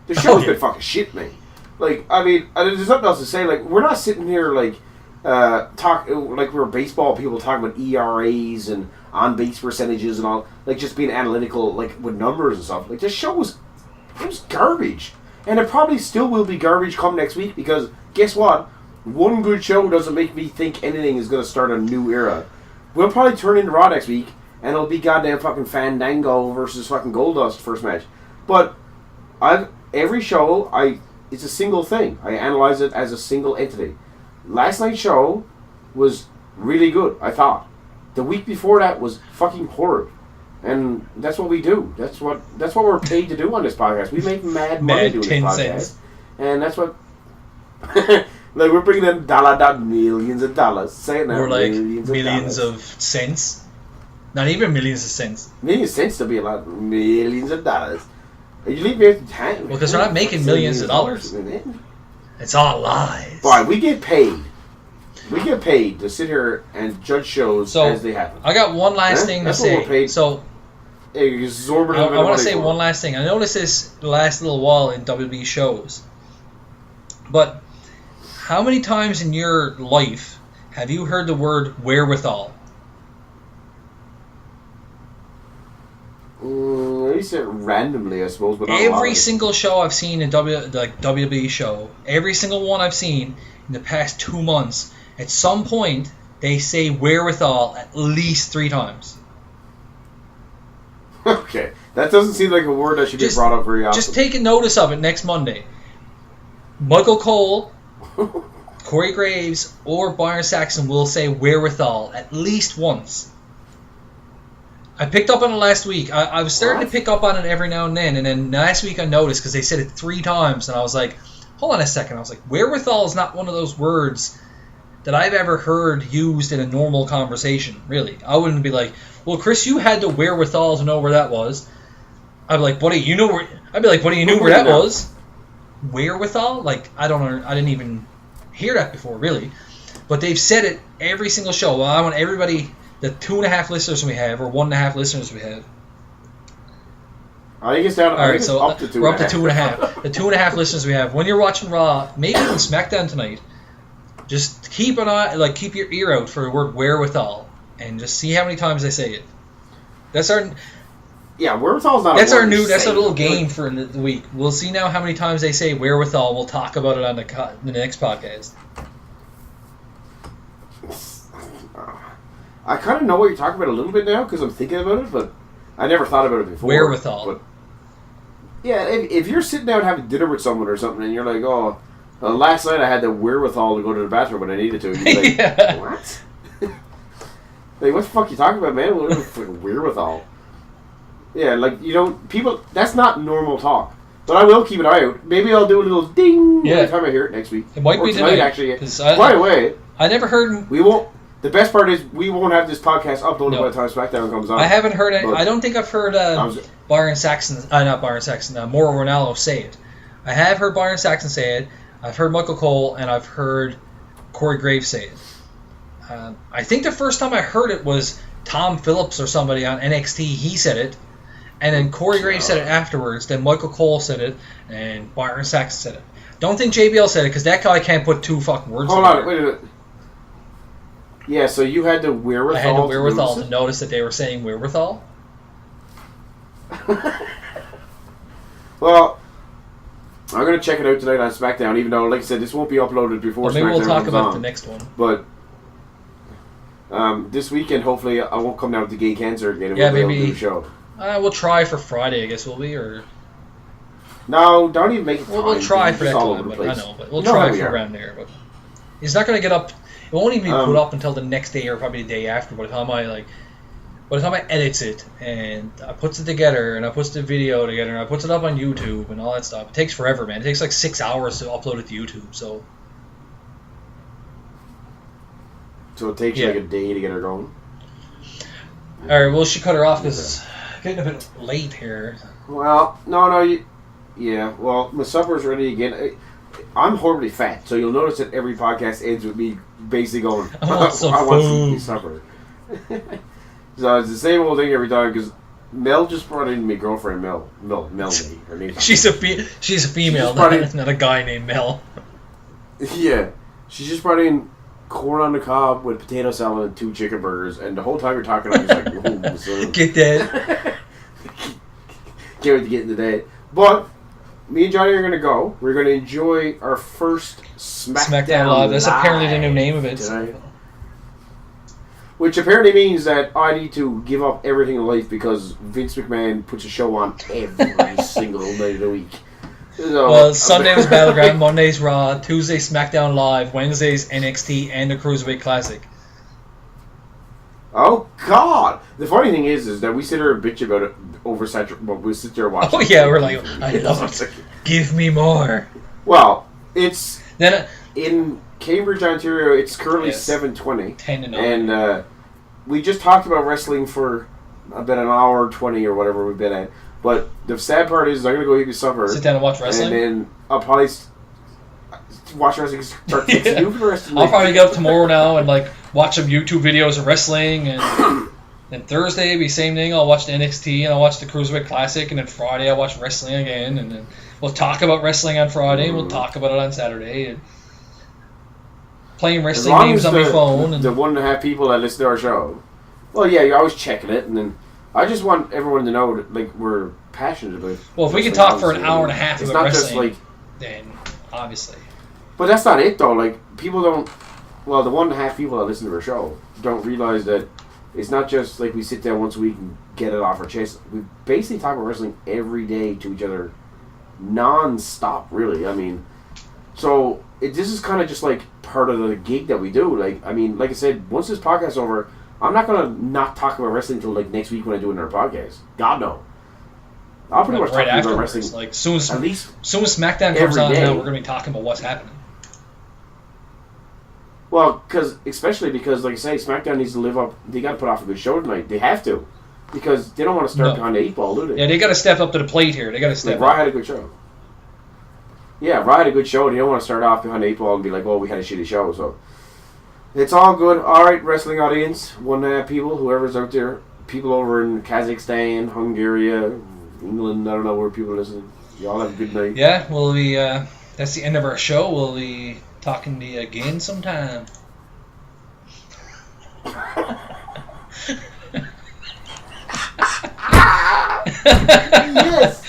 the show's been fucking shit, man. Like I mean, there's nothing else to say. Like we're not sitting here like. Talk like we're baseball people talking about ERAs and on base percentages and all, like just being analytical like with numbers and stuff. Like this show was garbage, and it probably still will be garbage come next week because guess what? One good show doesn't make me think anything is going to start a new era. We'll probably turn into Raw next week, and it'll be goddamn fucking Fandango versus fucking Goldust first match. But every show it's a single thing. I analyze it as a single entity. Last night's show was really good, I thought. The week before that was fucking horrid. And that's what we do. That's what we're paid to do on this podcast. We make mad money doing this podcast. Cents. And that's what like we're bringing in millions of dollars. Say it now. Or like millions of cents. Not even millions of cents. Millions of cents to be a lot. Millions of dollars. You leave me at the time. Well, because we're not making millions of dollars. It's all lies. Boy, we get paid. We get paid to sit here and judge shows as they happen. I got one last thing to say. What we're paid. So, I want to say one last thing. I noticed this the last little while in WWE shows. But how many times in your life have you heard the word wherewithal? I used it randomly, I suppose. But every single show I've seen in WWE show, every single one I've seen in the past 2 months, at some point they say wherewithal at least 3 times. Okay, that doesn't seem like a word that should be brought up very often. Just take notice of it next Monday. Michael Cole, Corey Graves, or Byron Saxton will say wherewithal at least once. I picked up on it last week. I was starting to pick up on it every now and then last week I noticed because they said it 3 times, and I was like, hold on a second. I was like, wherewithal is not one of those words that I've ever heard used in a normal conversation, really. I wouldn't be like, well, Chris, you had the wherewithal to know where that was. I'd be like, buddy, you know where... I'd be like, buddy, you knew where that was? Wherewithal? Like, I didn't even hear that before, really. But they've said it every single show. Well, I want everybody, the 2.5 listeners we have, or 1.5 listeners we have. I think it's down. All right, so up to 2.5. we're up to 2.5. The 2.5 listeners we have. When you're watching Raw, maybe even SmackDown tonight, just keep an eye, like keep your ear out for the word wherewithal, and just see how many times they say it. That's our. Yeah, wherewithal's not. That's a our word new. to That's say. our little game for the week. We'll see now how many times they say wherewithal. We'll talk about it on the next podcast. I kind of know what you're talking about a little bit now because I'm thinking about it, but I never thought about it before. Wherewithal. But yeah, if you're sitting down having dinner with someone or something, and you're like, oh, last night I had the wherewithal to go to the bathroom when I needed to. And you're like, Yeah. What? Like, what the fuck you talking about, man? What is fucking wherewithal? Yeah, like, you know, people, that's not normal talk. But I will keep an eye out. Maybe I'll do a little ding every time I hear it next week. It might or be tonight, tonight, actually. 'cause By the way, I never heard. we won't. The best part is we won't have this podcast uploaded by the time SmackDown comes on. I haven't heard it. But I don't think I've heard Byron Saxon. Not Byron Saxon. Mauro Ranallo say it. I have heard Byron Saxon say it. I've heard Michael Cole, and I've heard Corey Graves say it. I think the first time I heard it was Tom Phillips or somebody on NXT. He said it, and then Corey Graves said it afterwards. Then Michael Cole said it, and Byron Saxon said it. Don't think JBL said it because that guy can't put 2 fucking words Hold together. on, wait a minute. Yeah, so you had the wherewithal. I had the wherewithal to notice that they were saying wherewithal. Well, I'm gonna check it out tonight on SmackDown. Even though, like I said, this won't be uploaded before. Well, maybe SmackDown we'll talk comes about on. the next one. But this weekend, hopefully, I won't come down with the gay cancer again. And Yeah, we'll be able maybe- to do a show. We'll try for Friday, I guess we'll be, or No, don't even make it. we'll try for that all time. over the But I place. know, but we'll You know try how we for are. around there. But it's not going to get up. It won't even be put up until the next day or probably the day after. By the time I edits it and I puts it together and I puts the video together and I puts it up on YouTube and all that stuff, it takes forever, man. It takes like 6 hours to upload it to YouTube. So it takes like a day to get her going. all right, well, she cut her off because it's getting a bit late here. Well, no, yeah. Well, my supper's ready again. I'm horribly fat, so you'll notice that every podcast ends with me basically going, I want some I want food." some supper. So it's the same old thing every time, because Mel just brought in my girlfriend, Melanie. Her name's She's a female, brought in- not a guy named Mel. Yeah. She just brought in corn on the cob with potato salad and 2 chicken burgers, and the whole time you're talking, I'm just like, ooh, so Get that. can't wait to get into that. But me and Johnny are going to go. We're going to enjoy our first SmackDown Live. That's apparently the new name of it. tonight. Which apparently means that I need to give up everything in life because Vince McMahon puts a show on every single night of the week. So, Well, Sunday was Battleground, Monday's Raw, Tuesday SmackDown Live, Wednesday's NXT and the Cruiserweight Classic. Oh God! The funny thing is that we sit here and bitch about it oversaturated, but we sit there and watch. Oh it. yeah, we're like, I love it. Give me more. Well, it's Then in Cambridge, Ontario. It's currently Yes. 7:20, 10-9. and we just talked about wrestling for about an hour 20 or whatever we've been at. But the sad part is, I'm gonna go eat my supper, Sit down and watch wrestling. and then I'll probably watch wrestling. Start fixing you for the rest of the I'll night. probably get up tomorrow now and like watch some YouTube videos of wrestling, and then Thursday be same thing. I'll watch the NXT and I'll watch the Cruiserweight Classic, and then Friday I'll watch wrestling again, and then we'll talk about wrestling on Friday. And we'll talk about it on Saturday. And playing As wrestling long games as on my phone. And the 1.5 people that listen to our show. Well, yeah, you're always checking it, and then I just want everyone to know that like we're passionate about. well, if we can wrestling, talk for an obviously. hour and a half it's about not just wrestling, like. then obviously. But that's not it though. Like people don't. Well, the 1.5 people that listen to our show don't realize that it's not just like we sit down once a week and get it off our chest. We basically talk about wrestling every day to each other, non-stop. Really, I mean, this is kind of just like part of the gig that we do. Like, I mean, like I said, once this podcast's over, I'm not gonna not talk about wrestling until like next week when I do another podcast. God no. I'll pretty much right talk about afterwards. wrestling. Like soon as at least SmackDown comes every on, day. now we're gonna be talking about what's happening. Well, especially because, like I say, SmackDown needs to live up. They got to put off a good show tonight. They have to, because they don't want to start behind the 8 ball, do they? Yeah, they got to step up to the plate here. They got to step Raw up. had a good show. Yeah, Raw had a good show. They don't want to start off behind the 8 ball and be like, "Oh, we had a shitty show." So it's all good. All right, wrestling audience, people, whoever's out there, people over in Kazakhstan, Hungary, England. I don't know where people listen. Y'all have a good night. Yeah, we'll be. That's the end of our show. We'll be talking to you again sometime. Yes.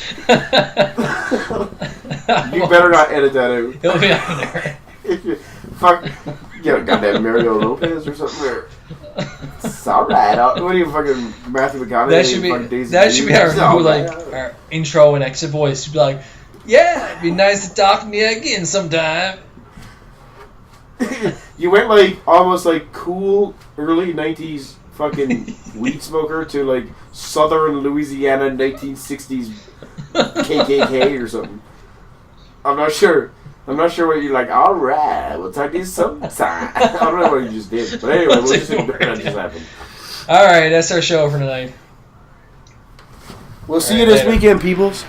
You better not edit that out. He'll be on there. If you fuck, goddamn Mario Lopez or something. Or, it's alright. What are you fucking Matthew McConaughey? That should be our No, new, our intro and exit voice. To be like, yeah, it'd be nice to talk to you again sometime. You went like almost like cool early 90s fucking weed smoker to like Southern Louisiana 1960s KKK or something. I'm not sure what you're like. All right, we'll talk to you sometime. I don't know what you just did, but anyway, we'll just ignore that just happened. All right, that's our show for tonight. We'll see you this weekend, peoples.